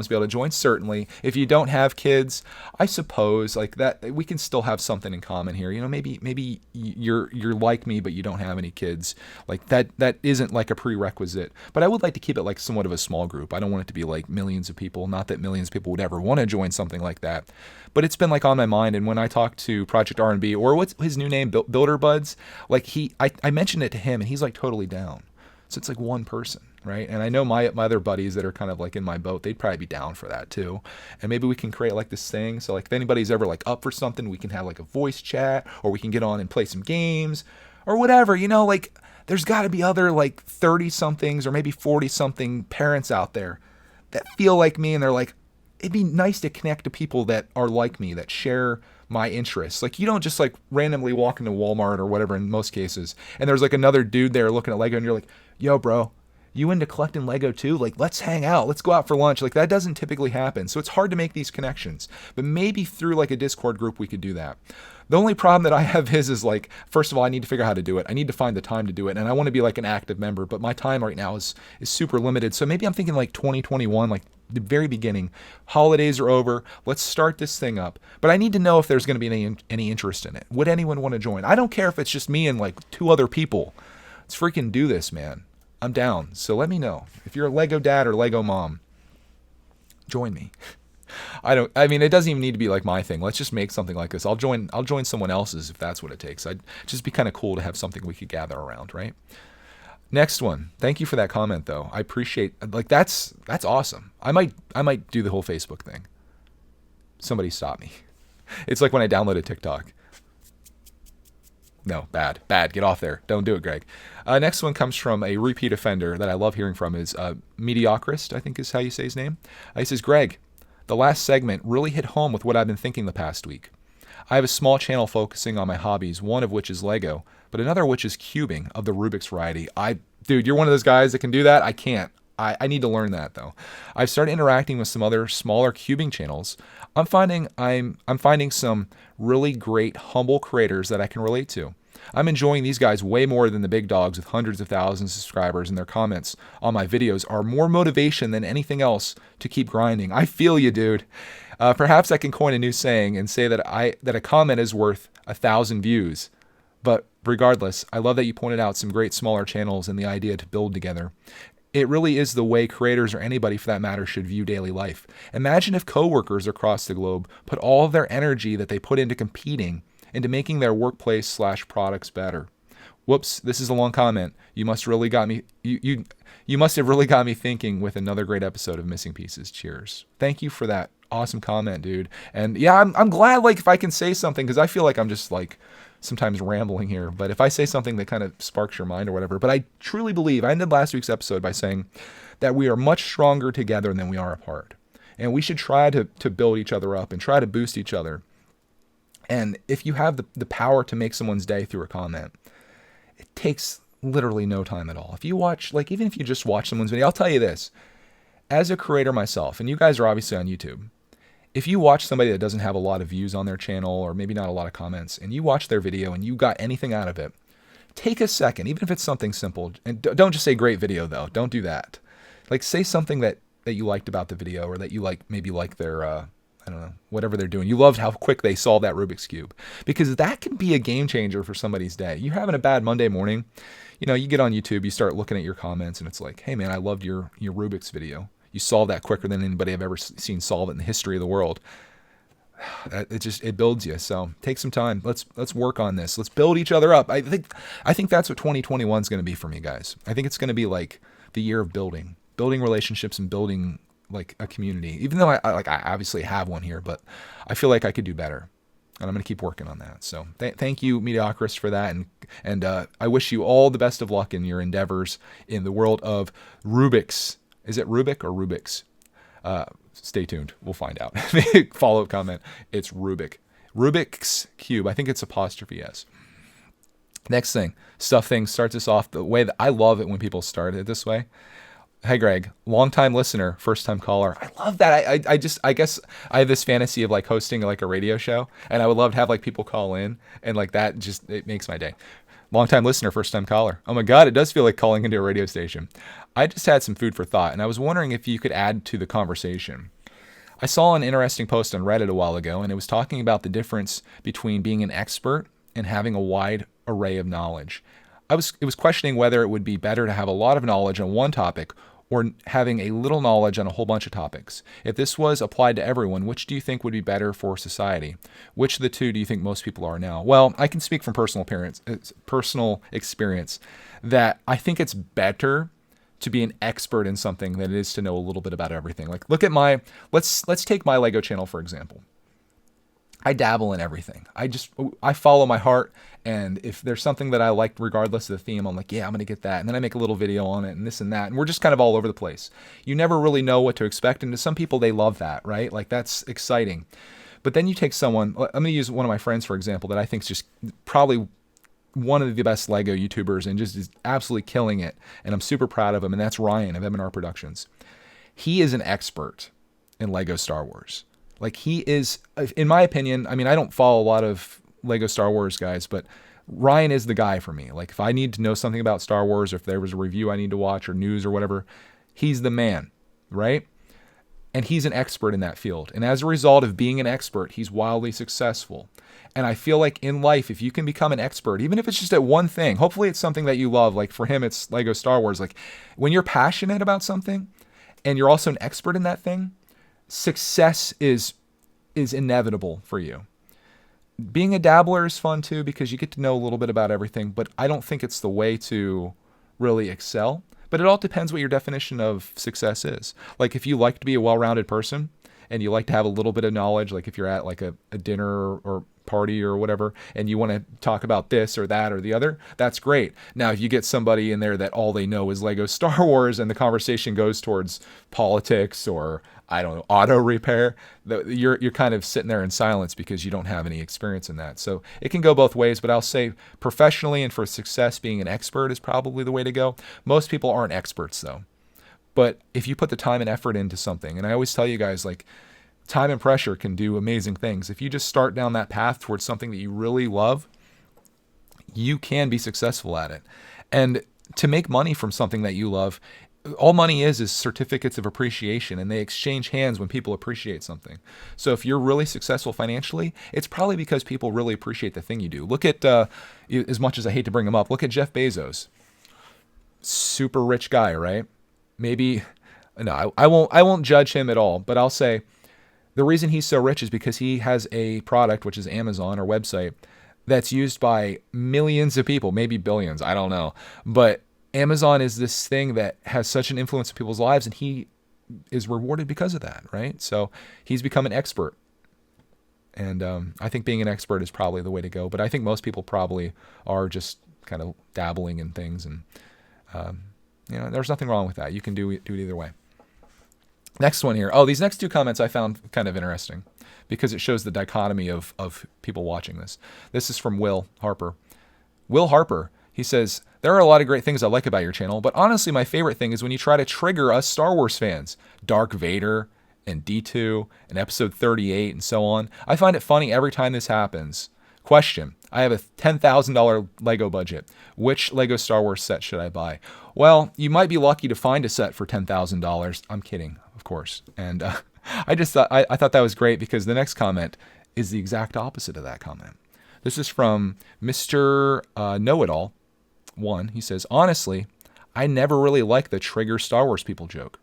be able to join? Certainly. If you don't have kids, I suppose like that we can still have something in common here. Maybe you're like me, but you don't have any kids. Like that isn't like a prerequisite, but I would like to keep it like somewhat of a small group. I don't want it to be like millions of people. Not that millions of people would ever want to join something like that, but it's been like on my mind. And when I talked to Project R&B, or what's his new name, Builder Buds, like I mentioned it to him and he's like totally down. So it's like one person, right? And I know my other buddies that are kind of like in my boat, they'd probably be down for that too. And maybe we can create like this thing. So like if anybody's ever like up for something, we can have like a voice chat, or we can get on and play some games or whatever, like there's got to be other like 30 somethings or maybe 40 something parents out there that feel like me. And they're like, it'd be nice to connect to people that are like me, that share my interests. Like, you don't just like randomly walk into Walmart or whatever in most cases, and there's like another dude there looking at Lego, and you're like, yo bro, you into collecting Lego too? Like, let's hang out, let's go out for lunch. Like, that doesn't typically happen. So it's hard to make these connections, but maybe through like a Discord group we could do that. The only problem that I have is like, first of all, I need to figure out how to do it. I need to find the time to do it. And I want to be like an active member, but my time right now is super limited. So maybe I'm thinking like 2021, like the very beginning. Holidays are over. Let's start this thing up. But I need to know if there's going to be any interest in it. Would anyone want to join? I don't care if it's just me and like 2 other people. Let's freaking do this, man. I'm down. So let me know. If you're a Lego dad or Lego mom, join me. I mean, it doesn't even need to be like my thing. Let's just make something like this. I'll join someone else's if that's what it takes. I'd just be kind of cool to have something we could gather around, right? Next one. Thank you for that comment though. I appreciate, like, that's awesome. I might do the whole Facebook thing. Somebody stop me. It's like when I downloaded TikTok. No, bad. Get off there. Don't do it, Greg. Next one comes from a repeat offender that I love hearing from, is Mediocrist, I think is how you say his name. He says, Greg, the last segment really hit home with what I've been thinking the past week. I have a small channel focusing on my hobbies, one of which is Lego, but another which is cubing of the Rubik's variety. Dude, you're one of those guys that can do that? I can't. I need to learn that though. I've started interacting with some other smaller cubing channels. I'm finding some really great humble creators that I can relate to. I'm enjoying these guys way more than the big dogs with hundreds of thousands of subscribers, and their comments on my videos are more motivation than anything else to keep grinding. I feel you, dude. Perhaps I can coin a new saying and say that a comment is worth 1,000 views. But regardless, I love that you pointed out some great smaller channels and the idea to build together. It really is the way creators, or anybody for that matter, should view daily life. Imagine if coworkers across the globe put all of their energy that they put into competing into making their workplace/products better. Whoops, this is a long comment. You must really got me. You must have really got me thinking with another great episode of Missing Pieces. Cheers. Thank you for that awesome comment, dude. And yeah, I'm glad, like, if I can say something, because I feel like I'm just like sometimes rambling here, but if I say something that kind of sparks your mind or whatever. But I truly believe, I ended last week's episode by saying that we are much stronger together than we are apart. And we should try to build each other up and try to boost each other. And if you have the power to make someone's day through a comment, it takes literally no time at all. If you watch, like, even if you just watch someone's video, I'll tell you this, as a creator myself, and you guys are obviously on YouTube, if you watch somebody that doesn't have a lot of views on their channel, or maybe not a lot of comments, and you watch their video and you got anything out of it, take a second, even if it's something simple, and don't just say great video though. Don't do that. Like, say something that you liked about the video, or that you maybe like their, I don't know, whatever they're doing. You loved how quick they solved that Rubik's Cube, because that can be a game changer for somebody's day. You're having a bad Monday morning, you get on YouTube, you start looking at your comments, and it's like, hey man, I loved your Rubik's video. You solved that quicker than anybody I've ever seen solve it in the history of the world. It builds you. So take some time. Let's work on this. Let's build each other up. I think that's what 2021 is going to be for me, guys. I think it's going to be like the year of building relationships and building like a community. Even though I obviously have one here, but I feel like I could do better, and I'm going to keep working on that. So thank you, Mediocrist, for that, and I wish you all the best of luck in your endeavors in the world of Rubix. Is it Rubik or Rubix? Stay tuned. We'll find out. Follow-up comment. It's Rubik. Rubik's Cube. I think it's apostrophe S. Next thing. Stuff things starts us off the way that I love it when people start it this way. Hey, Greg, long-time listener, first-time caller. I love that. I guess I have this fantasy of like hosting like a radio show, and I would love to have like people call in, and like that it makes my day. Long-time listener, first-time caller. Oh my God, it does feel like calling into a radio station. I just had some food for thought, and I was wondering if you could add to the conversation. I saw an interesting post on Reddit a while ago, and it was talking about the difference between being an expert and having a wide array of knowledge. It was questioning whether it would be better to have a lot of knowledge on one topic or having a little knowledge on a whole bunch of topics. If this was applied to everyone, which do you think would be better for society? Which of the two do you think most people are now? Well, I can speak from personal experience that I think it's better to be an expert in something than it is to know a little bit about everything. Like, look at let's take my Lego channel, for example. I dabble in everything. I follow my heart, and if there's something that I like, regardless of the theme, I'm like, yeah, I'm going to get that. And then I make a little video on it and this and that. And we're just kind of all over the place. You never really know what to expect. And to some people, they love that, right? Like, that's exciting. But then you take someone, I'm going to use one of my friends, for example, that I think is just probably one of the best Lego YouTubers and just is absolutely killing it. And I'm super proud of him. And that's Ryan of M&R Productions. He is an expert in Lego Star Wars. Like, he is, in my opinion, I mean, I don't follow a lot of Lego Star Wars guys, but Ryan is the guy for me. Like, if I need to know something about Star Wars, or if there was a review I need to watch or news or whatever, he's the man, right? And he's an expert in that field. And as a result of being an expert, he's wildly successful. And I feel like in life, if you can become an expert, even if it's just at one thing, hopefully it's something that you love. Like, for him, it's Lego Star Wars. Like, when you're passionate about something and you're also an expert in that thing, success is inevitable for you. Being a dabbler is fun too, because you get to know a little bit about everything, but I don't think it's the way to really excel. But it all depends what your definition of success is. Like, if you like to be a well-rounded person and you like to have a little bit of knowledge, like if you're at like a dinner or party or whatever, and you want to talk about this or that or the other, that's great. Now, if you get somebody in there that all they know is Lego Star Wars and the conversation goes towards politics or, I don't know, auto repair, you're kind of sitting there in silence because you don't have any experience in that. So it can go both ways, but I'll say professionally and for success, being an expert is probably the way to go. Most people aren't experts though. But if you put the time and effort into something, and I always tell you guys, like, time and pressure can do amazing things. If you just start down that path towards something that you really love, you can be successful at it. And to make money from something that you love, all money is certificates of appreciation, and they exchange hands when people appreciate something. So if you're really successful financially, it's probably because people really appreciate the thing you do. Look at, as much as I hate to bring him up, look at Jeff Bezos. Super rich guy, right? Maybe, no, I won't judge him at all, but I'll say, the reason he's so rich is because he has a product, which is Amazon or website, that's used by millions of people, maybe billions, I don't know. But Amazon is this thing that has such an influence on people's lives, and he is rewarded because of that, right? So he's become an expert. And I think being an expert is probably the way to go. But I think most people probably are just kind of dabbling in things. And, there's nothing wrong with that. You can do it either way. Next one here. Oh, these next two comments I found kind of interesting because it shows the dichotomy of people watching this. This is from Will Harper. Will Harper, he says, there are a lot of great things I like about your channel, but honestly, my favorite thing is when you try to trigger us Star Wars fans. Dark Vader and D2 and episode 38 and so on. I find it funny every time this happens. Question. I have a $10,000 Lego budget. Which Lego Star Wars set should I buy? Well, you might be lucky to find a set for $10,000. I'm kidding, of course. And I thought that was great because the next comment is the exact opposite of that comment. This is from Mr. Know-It-All 1. He says, honestly, I never really like the trigger Star Wars people joke.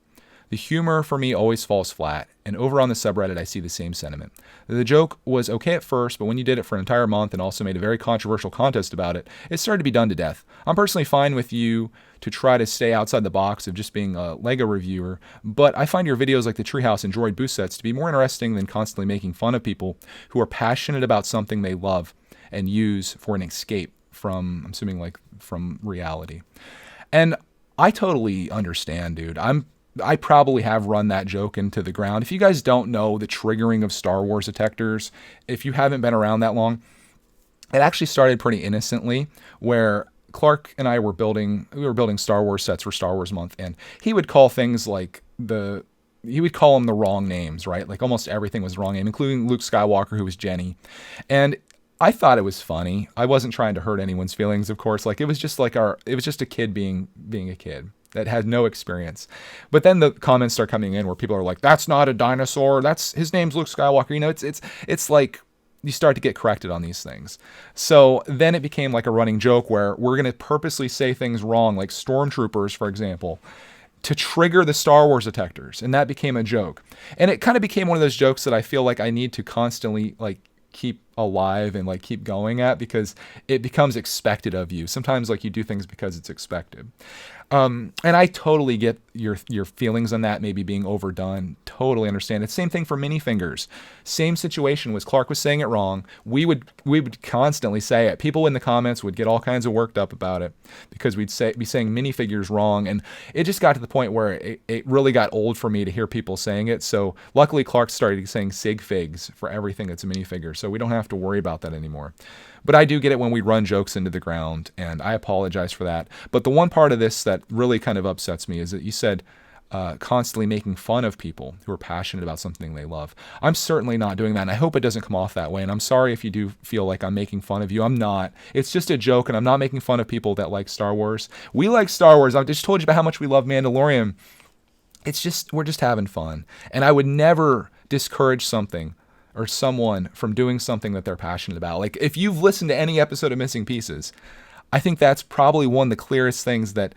The humor for me always falls flat, and over on the subreddit I see the same sentiment. The joke was okay at first, but when you did it for an entire month and also made a very controversial contest about it, it started to be done to death. I'm personally fine with you to try to stay outside the box of just being a Lego reviewer, but I find your videos like the Treehouse and Droid Boost sets to be more interesting than constantly making fun of people who are passionate about something they love and use for an escape from, I'm assuming like from reality. And I totally understand, dude. I probably have run that joke into the ground. If you guys don't know the triggering of Star Wars detectors, if you haven't been around that long, it actually started pretty innocently where Clark and I were building Star Wars sets for Star Wars Month, and he would call things like he would call them the wrong names, right? Like almost everything was the wrong name, including Luke Skywalker, who was Jenny. And I thought it was funny. I wasn't trying to hurt anyone's feelings, of course. Like it was just a kid being a kid that had no experience. But then the comments start coming in where people are like, that's not a dinosaur. His name's Luke Skywalker. You know, it's like you start to get corrected on these things. So then it became like a running joke where we're going to purposely say things wrong, like stormtroopers, for example, to trigger the Star Wars detectors. And that became a joke. And it kind of became one of those jokes that I feel like I need to constantly like keep alive and like keep going at because it becomes expected of you. Sometimes like you do things because it's expected. And I totally get your feelings on that maybe being overdone. Totally understand. It's same thing for minifingers. Same situation was Clark was saying it wrong. We would constantly say it. People in the comments would get all kinds of worked up about it because we'd be saying minifigures wrong. And it just got to the point where it really got old for me to hear people saying it. So luckily Clark started saying sig figs for everything that's a minifigure. So we don't have to worry about that anymore. But I do get it when we run jokes into the ground, and I apologize for that. But the one part of this that really kind of upsets me is that you said constantly making fun of people who are passionate about something they love. I'm certainly not doing that, and I hope it doesn't come off that way. And I'm sorry if you do feel like I'm making fun of you. I'm not. It's just a joke, and I'm not making fun of people that like Star Wars. We like Star Wars. I just told you about how much we love Mandalorian. It's just, we're just having fun. And I would never discourage something or someone from doing something that they're passionate about. Like if you've listened to any episode of Missing Pieces, I think that's probably one of the clearest things that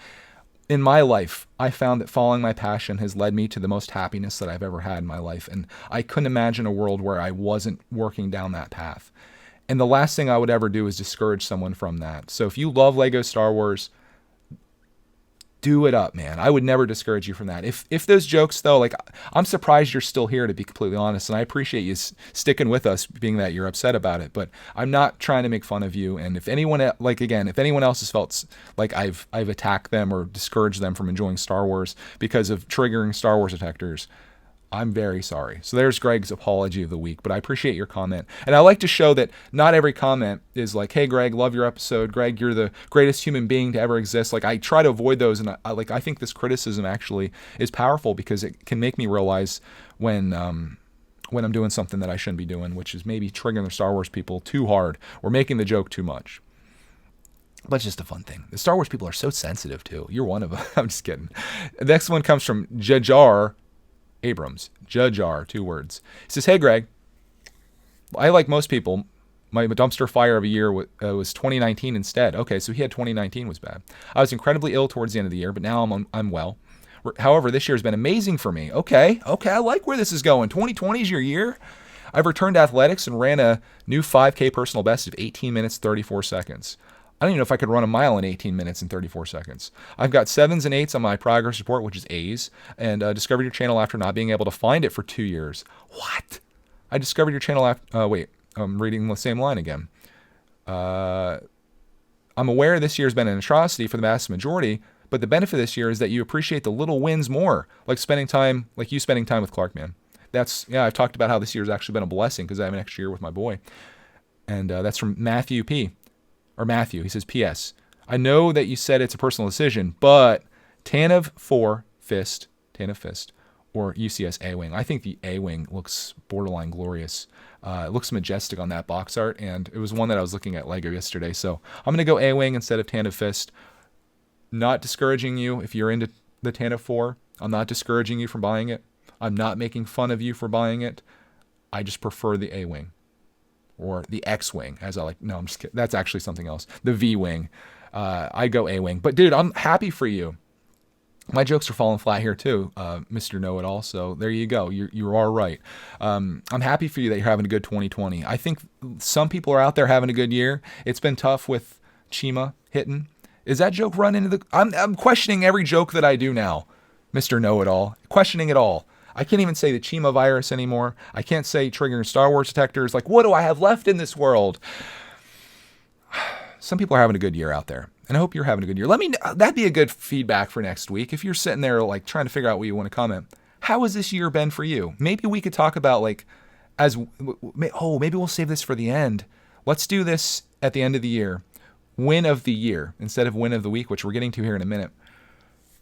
in my life, I found that following my passion has led me to the most happiness that I've ever had in my life. And I couldn't imagine a world where I wasn't working down that path. And the last thing I would ever do is discourage someone from that. So if you love Lego Star Wars, do it up, man. I would never discourage you from that. If those jokes, though, like I'm surprised you're still here, to be completely honest, and I appreciate you sticking with us, being that you're upset about it. But I'm not trying to make fun of you. And if anyone, if anyone else has felt like I've attacked them or discouraged them from enjoying Star Wars because of triggering Star Wars detectors, I'm very sorry. So there's Greg's apology of the week, but I appreciate your comment. And I like to show that not every comment is like, hey, Greg, love your episode. Greg, you're the greatest human being to ever exist. Like I try to avoid those. And I think this criticism actually is powerful because it can make me realize when I'm doing something that I shouldn't be doing, which is maybe triggering the Star Wars people too hard or making the joke too much. But it's just a fun thing. The Star Wars people are so sensitive too. You're one of them. I'm just kidding. The next one comes from Jajar Abrams. Jajar, 2 words. He says, hey, Greg, I, like most people, my dumpster fire of a year was 2019 instead. Okay, so he had 2019 was bad. I was incredibly ill towards the end of the year, but now I'm well. However, this year has been amazing for me. Okay, I like where this is going. 2020 is your year. I've returned to athletics and ran a new 5K personal best of 18 minutes, 34 seconds. I don't even know if I could run a mile in 18 minutes and 34 seconds. I've got 7s and 8s on my progress report, which is A's, and discovered your channel after not being able to find it for 2 years. What? I discovered your channel after... wait, I'm reading the same line again. I'm aware this year's been an atrocity for the vast majority, But the benefit this year is that you appreciate the little wins more, like spending time with Clark, man. I've talked about how this year's actually been a blessing because I have an extra year with my boy. And that's from Matthew P. Or Matthew. He says, P.S. I know that you said it's a personal decision, but TANF 4 fist, or UCS A-Wing. I think the A-Wing looks borderline glorious. It looks majestic on that box art, and it was one that I was looking at Lego yesterday. So I'm going to go A-Wing instead of TANF fist. Not discouraging you if you're into the TANF 4. I'm not discouraging you from buying it. I'm not making fun of you for buying it. I just prefer the A-Wing. Or the X-Wing, as I like. No, I'm just kidding. That's actually something else. The V-Wing. I go A-Wing. But, dude, I'm happy for you. My jokes are falling flat here, too, Mr. Know-It-All. So there you go. You are right. I'm happy for you that you're having a good 2020. I think some people are out there having a good year. It's been tough with Chima hitting. Is that joke run into the... I'm questioning every joke that I do now, Mr. Know-It-All. Questioning it all. I can't even say the Chima virus anymore. I can't say triggering Star Wars detectors. Like, what do I have left in this world? Some people are having a good year out there, and I hope you're having a good year. That'd be a good feedback for next week. If you're sitting there like trying to figure out what you want to comment, how has this year been for you? Maybe we could talk about maybe we'll save this for the end. Let's do this at the end of the year. Win of the year instead of win of the week, which we're getting to here in a minute.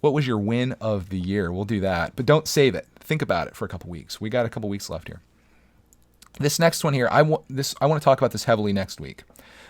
What was your win of the year? We'll do that, but don't save it. Think about it for a couple weeks. We got a couple weeks left here. This next one here, I want to talk about this heavily next week.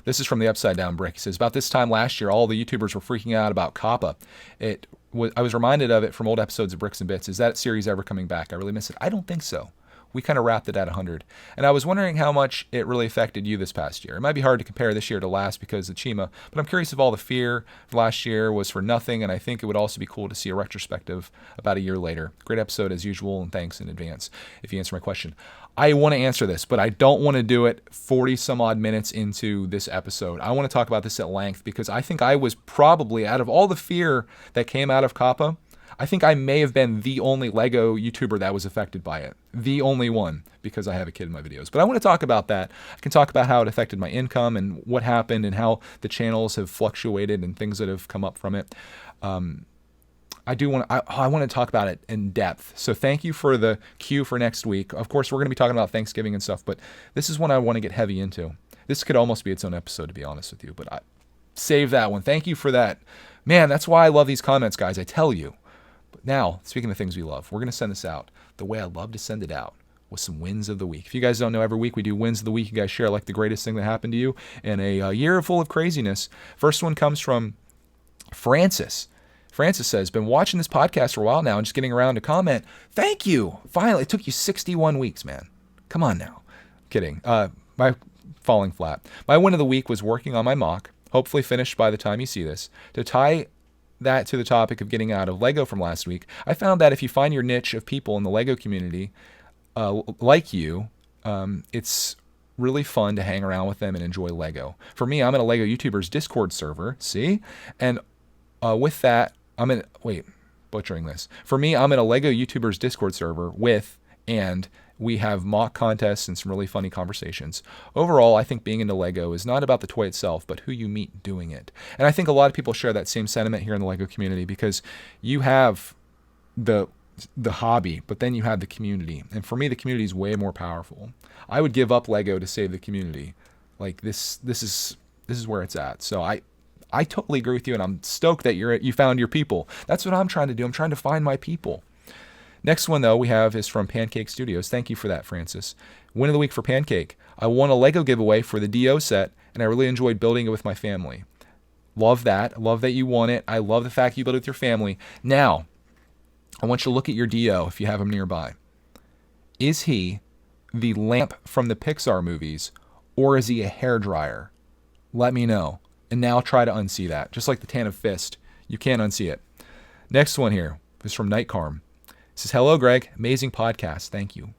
This is from the Upside Down Brick. He says, about this time last year, all the YouTubers were freaking out about Kappa. I was reminded of it from old episodes of Bricks and Bits. Is that series ever coming back? I really miss it. I don't think so. We kind of wrapped it at 100. And I was wondering how much it really affected you this past year. It might be hard to compare this year to last because of Chima, but I'm curious if all the fear last year was for nothing, and I think it would also be cool to see a retrospective about a year later. Great episode as usual, and thanks in advance if you answer my question. I want to answer this, but I don't want to do it 40 some odd minutes into this episode. I want to talk about this at length because I think I was probably, out of all the fear that came out of Kappa, I think I may have been the only Lego YouTuber that was affected by it. The only one, because I have a kid in my videos. But I want to talk about that. I can talk about how it affected my income and what happened and how the channels have fluctuated and things that have come up from it. I want to talk about it in depth. So thank you for the cue for next week. Of course, we're going to be talking about Thanksgiving and stuff, but this is one I want to get heavy into. This could almost be its own episode, to be honest with you, but I save that one. Thank you for that. Man, that's why I love these comments, guys. I tell you. But now, speaking of things we love, we're going to send this out the way I love to send it out, with some wins of the week. If you guys don't know, every week we do wins of the week. You guys share like the greatest thing that happened to you in a year full of craziness. First one comes from Francis. Francis says, been watching this podcast for a while now and just getting around to comment. Thank you. Finally, it took you 61 weeks, man. Come on now. Kidding. My falling flat. My win of the week was working on my mock, hopefully finished by the time you see this. To tie that to the topic of getting out of Lego from last week, I found that if you find your niche of people in the Lego community like you, it's really fun to hang around with them and enjoy Lego. For me, I'm in a Lego YouTubers Discord server, see? And with that, butchering this. For me, I'm in a Lego YouTubers Discord server and we have mock contests and some really funny conversations. Overall, I think being into Lego is not about the toy itself, but who you meet doing it. And I think a lot of people share that same sentiment here in the Lego community because you have the hobby, but then you have the community. And for me, the community is way more powerful. I would give up Lego to save the community. Like this is where it's at. So I totally agree with you, and I'm stoked that you found your people. That's what I'm trying to do. I'm trying to find my people. Next one, though, we have is from Pancake Studios. Thank you for that, Francis. Win of the week for Pancake. I won a Lego giveaway for the DO set, and I really enjoyed building it with my family. Love that. Love that you won it. I love the fact you built it with your family. Now, I want you to look at your DO if you have him nearby. Is he the lamp from the Pixar movies, or is he a hairdryer? Let me know. And now try to unsee that. Just like the Tan of Fist, you can't unsee it. Next one here is from Nightcarm. It says, hello, Greg. Amazing podcast. Thank you.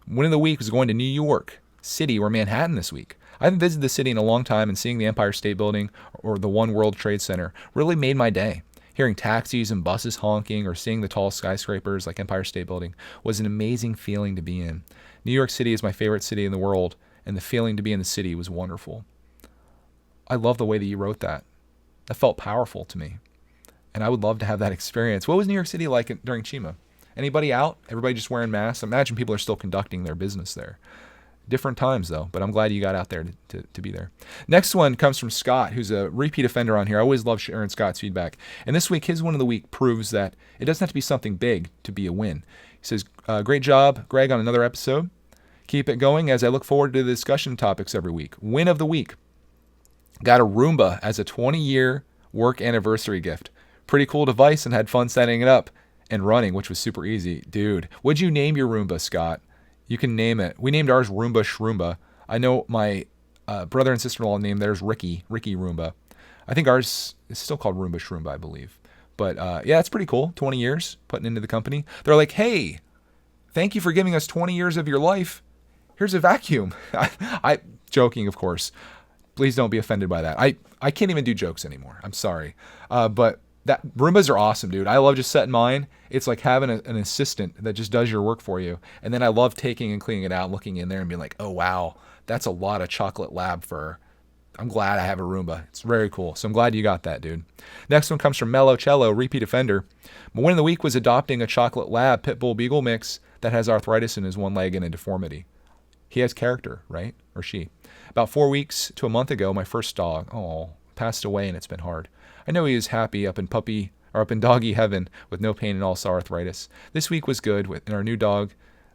Win of the week was going to New York City or Manhattan this week. I haven't visited the city in a long time, and seeing the Empire State Building or the One World Trade Center really made my day. Hearing taxis and buses honking or seeing the tall skyscrapers like Empire State Building was an amazing feeling to be in. New York City is my favorite city in the world, and the feeling to be in the city was wonderful. I love the way that you wrote that. That felt powerful to me. And I would love to have that experience. What was New York City like during Chima? Anybody out? Everybody just wearing masks? I imagine people are still conducting their business there. Different times, though, but I'm glad you got out there to be there. Next one comes from Scott, who's a repeat offender on here. I always love sharing Scott's feedback. And this week, his one of the week proves that it doesn't have to be something big to be a win. He says, great job, Greg, on another episode. Keep it going as I look forward to the discussion topics every week. Win of the week. Got a Roomba as a 20-year work anniversary gift. Pretty cool device and had fun setting it up and running, which was super easy. Dude, what'd you name your Roomba, Scott? You can name it. We named ours Roomba Shroomba. I know my brother and sister-in-law named theirs Ricky Roomba. I think ours is still called Roomba Shroomba, I believe. But yeah, it's pretty cool. 20 years putting into the company. They're like, hey, thank you for giving us 20 years of your life. Here's a vacuum. I joking, of course. Please don't be offended by that. I can't even do jokes anymore. I'm sorry. But that Roombas are awesome, dude. I love just setting mine. It's like having an assistant that just does your work for you. And then I love taking and cleaning it out, looking in there and being like, oh, wow, that's a lot of chocolate lab fur. I'm glad I have a Roomba. It's very cool. So I'm glad you got that, dude. Next one comes from Mellow Cello, repeat offender. My win of the week was adopting a chocolate lab pit bull beagle mix that has arthritis in his one leg and a deformity. He has character, right? Or she. About 4 weeks to a month ago, my first dog, passed away, and it's been hard. I know he is happy up in doggy heaven with no pain and also arthritis. This week was good, and our new dog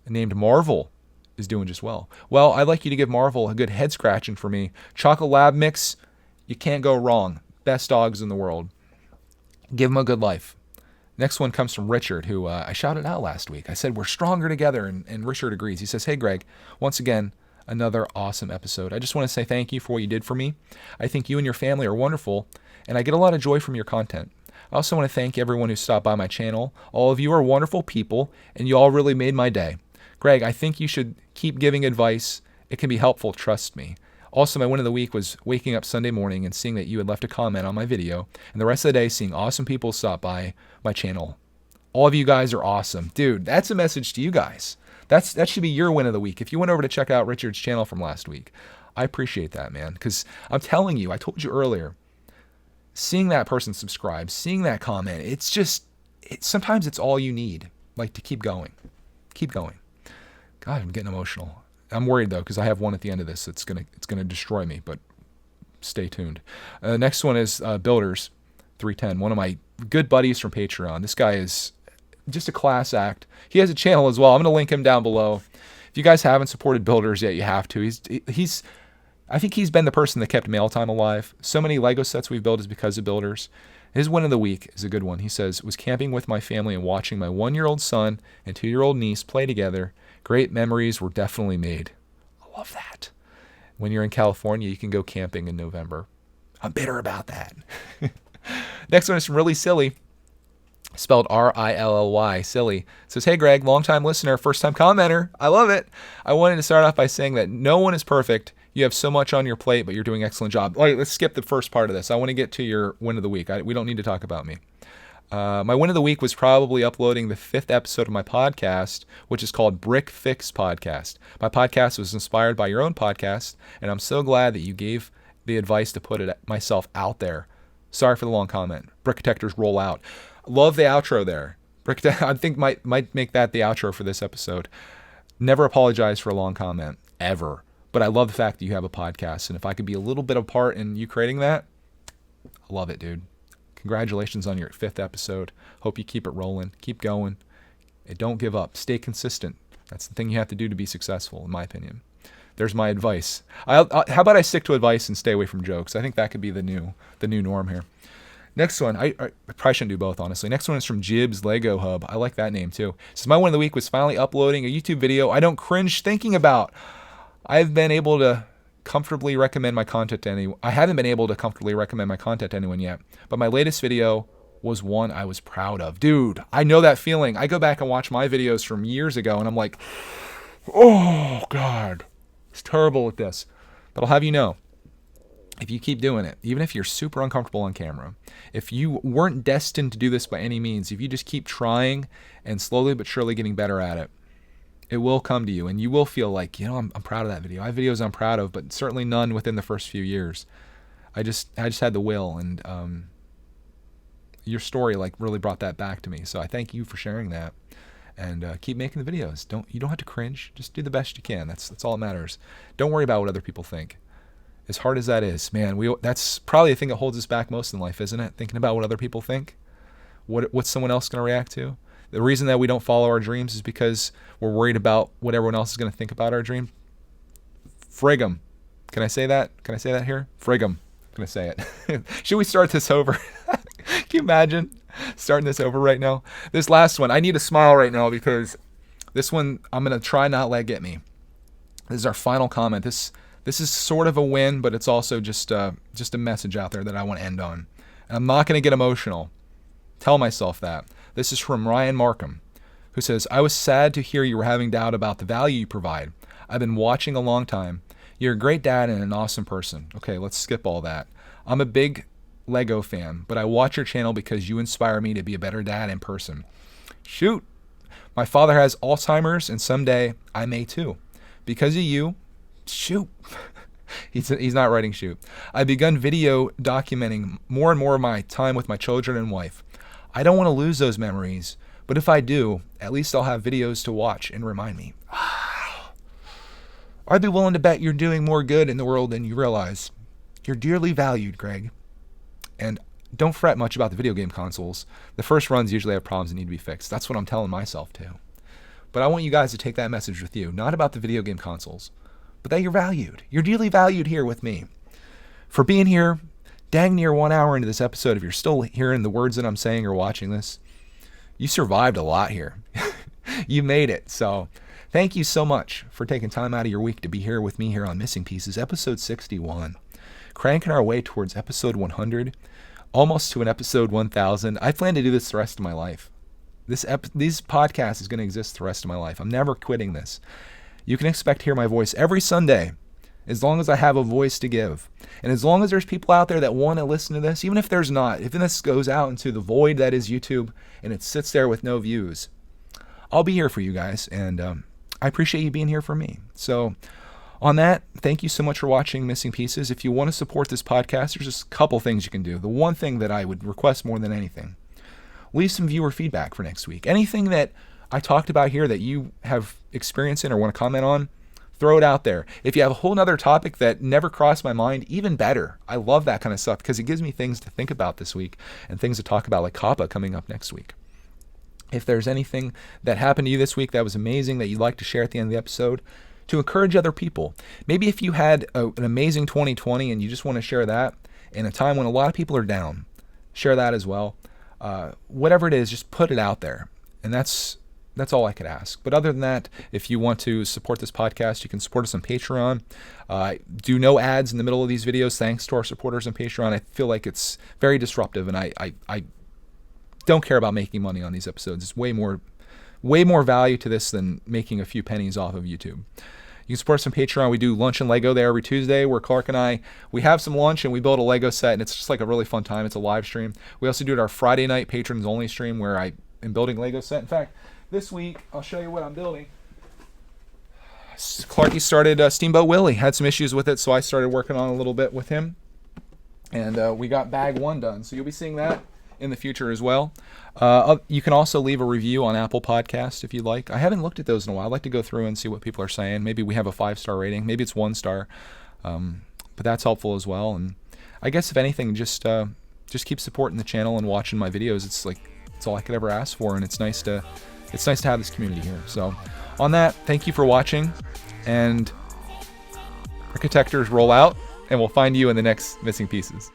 named Marvel is doing just well. Well, I'd like you to give Marvel a good head scratching for me. Chocolate Lab mix, you can't go wrong. Best dogs in the world. Give him a good life. Next one comes from Richard, who I shouted out last week. I said, we're stronger together, and Richard agrees. He says, hey, Greg, once again, another awesome episode. I just want to say thank you for what you did for me. I think you and your family are wonderful, and I get a lot of joy from your content. I also want to thank everyone who stopped by my channel. All of you are wonderful people, and you all really made my day. Greg, I think you should keep giving advice. It can be helpful, trust me. Also, my win of the week was waking up Sunday morning and seeing that you had left a comment on my video, and the rest of the day seeing awesome people stop by my channel. All of you guys are awesome. Dude, that's a message to you guys. That should be your win of the week. If you went over to check out Richard's channel from last week, I appreciate that, man, because I'm telling you, I told you earlier, seeing that person subscribe, seeing that comment, sometimes it's all you need, like, to keep going. Keep going. God, I'm getting emotional. I'm worried, though, because I have one at the end of this. It's gonna destroy me, but stay tuned. Next one is Builders 310, one of my good buddies from Patreon. This guy is just a class act. He has a channel as well. I'm going to link him down below. If you guys haven't supported Builders yet, you have to. I think he's been the person that kept Mail Time alive. So many Lego sets we've built is because of Builders. His win of the week is a good one. He says, was camping with my family and watching my 1-year-old son and 2-year-old niece play together. Great memories were definitely made. I love that. When you're in California, you can go camping in November. I'm bitter about that. Next one is from Really Silly, spelled R-I-L-L-Y, silly. It says, hey, Greg, long-time listener, first-time commenter. I love it. I wanted to start off by saying that no one is perfect. You have so much on your plate, but you're doing an excellent job. All right, let's skip the first part of this. I want to get to your win of the week. We don't need to talk about me. My win of the week was probably uploading the 5th episode of my podcast, which is called Brick Fix Podcast. My podcast was inspired by your own podcast, and I'm so glad that you gave the advice to put it myself out there. Sorry for the long comment. Brickitectors roll out. Love the outro there. I think might make that the outro for this episode. Never apologize for a long comment, ever. But I love the fact that you have a podcast, and if I could be a little bit of part in you creating that, I love it, dude. Congratulations on your 5th episode. Hope you keep it rolling. Keep going. And don't give up. Stay consistent. That's the thing you have to do to be successful, in my opinion. There's my advice. How about I stick to advice and stay away from jokes? I think that could be the new norm here. Next one, I probably shouldn't do both, honestly. Next one is from Jibs Lego Hub. I like that name, too. So my win of the week was finally uploading a YouTube video I don't cringe thinking about. I've been able to comfortably recommend my content to anyone. I haven't been able to comfortably recommend my content to anyone yet, but my latest video was one I was proud of. Dude, I know that feeling. I go back and watch my videos from years ago, and I'm like, oh, God. It's terrible at this. But I'll have you know, if you keep doing it, even if you're super uncomfortable on camera, if you weren't destined to do this by any means, if you just keep trying and slowly but surely getting better at it, it will come to you, and you will feel like, I'm proud of that video. I have videos I'm proud of, but certainly none within the first few years. I just had the will, and your story like really brought that back to me. So I thank you for sharing that, and keep making the videos. You don't have to cringe. Just do the best you can. That's all that matters. Don't worry about what other people think. As hard as that is, man, that's probably the thing that holds us back most in life, isn't it? Thinking about what other people think. What's someone else going to react to? The reason that we don't follow our dreams is because we're worried about what everyone else is going to think about our dream. Frig 'em. Can I say that? Can I say that here? Frig 'em. I'm going to say it. Should we start this over? Can you imagine starting this over right now? This last one, I need a smile right now because this one I'm going to try not let get me. This is our final comment. This is sort of a win, but it's also just a message out there that I want to end on. And I'm not going to get emotional. Tell myself that. This is from Ryan Markham, who says, I was sad to hear you were having doubt about the value you provide. I've been watching a long time. You're a great dad and an awesome person. Okay, let's skip all that. I'm a big Lego fan, but I watch your channel because you inspire me to be a better dad in person. Shoot. My father has Alzheimer's, and someday I may too. Because of you, shoot. He's not writing shoot. I've begun video documenting more and more of my time with my children and wife. I don't want to lose those memories, but if I do, at least I'll have videos to watch and remind me. I'd be willing to bet you're doing more good in the world than you realize. You're dearly valued, Greg. And don't fret much about the video game consoles. The first runs usually have problems that need to be fixed. That's what I'm telling myself too. But I want you guys to take that message with you, not about the video game consoles, but that you're valued. You're dearly valued here with me. For being here, dang near 1 hour into this episode, if you're still hearing the words that I'm saying or watching this, you survived a lot here. You made it. So thank you so much for taking time out of your week to be here with me here on Missing Pieces, episode 61. Cranking our way towards episode 100, almost to an episode 1000. I plan to do this the rest of my life. This podcast is going to exist the rest of my life. I'm never quitting this. You can expect to hear my voice every Sunday, as long as I have a voice to give. And as long as there's people out there that want to listen to this, even if there's not, if this goes out into the void that is YouTube and it sits there with no views, I'll be here for you guys. And I appreciate you being here for me. So on that, thank you so much for watching Missing Pieces. If you want to support this podcast, there's just a couple things you can do. The one thing that I would request more than anything, leave some viewer feedback for next week. Anything that I talked about here that you have experience in or want to comment on, throw it out there. If you have a whole nother topic that never crossed my mind, even better. I love that kind of stuff because it gives me things to think about this week and things to talk about, like COPPA coming up next week. If there's anything that happened to you this week that was amazing that you'd like to share at the end of the episode, to encourage other people. Maybe if you had an amazing 2020 and you just want to share that in a time when a lot of people are down, share that as well. Whatever it is, just put it out there. And that's all I could ask. But other than that, if you want to support this podcast, you can support us on Patreon. Do no ads in the middle of these videos, thanks to our supporters on Patreon. I feel like it's very disruptive, and I don't care about making money on these episodes. It's way more value to this than making a few pennies off of YouTube. You can support us on Patreon. We do lunch and Lego there every Tuesday, where Clark and I, we have some lunch and we build a Lego set, and it's just like a really fun time. It's a live stream. We also do it our Friday night patrons only stream, where I am building Lego set. In fact, this week, I'll show you what I'm building. Clarky started Steamboat Willie. Had some issues with it, so I started working on a little bit with him. And we got bag 1 done. So you'll be seeing that in the future as well. You can also leave a review on Apple Podcast if you'd like. I haven't looked at those in a while. I'd like to go through and see what people are saying. Maybe we have a 5-star rating. Maybe it's 1 star. But that's helpful as well. And I guess if anything, just keep supporting the channel and watching my videos. It's all I could ever ask for, and it's nice to have this community here. So on that, thank you for watching, and brickitectors roll out, and we'll find you in the next Missing Pieces.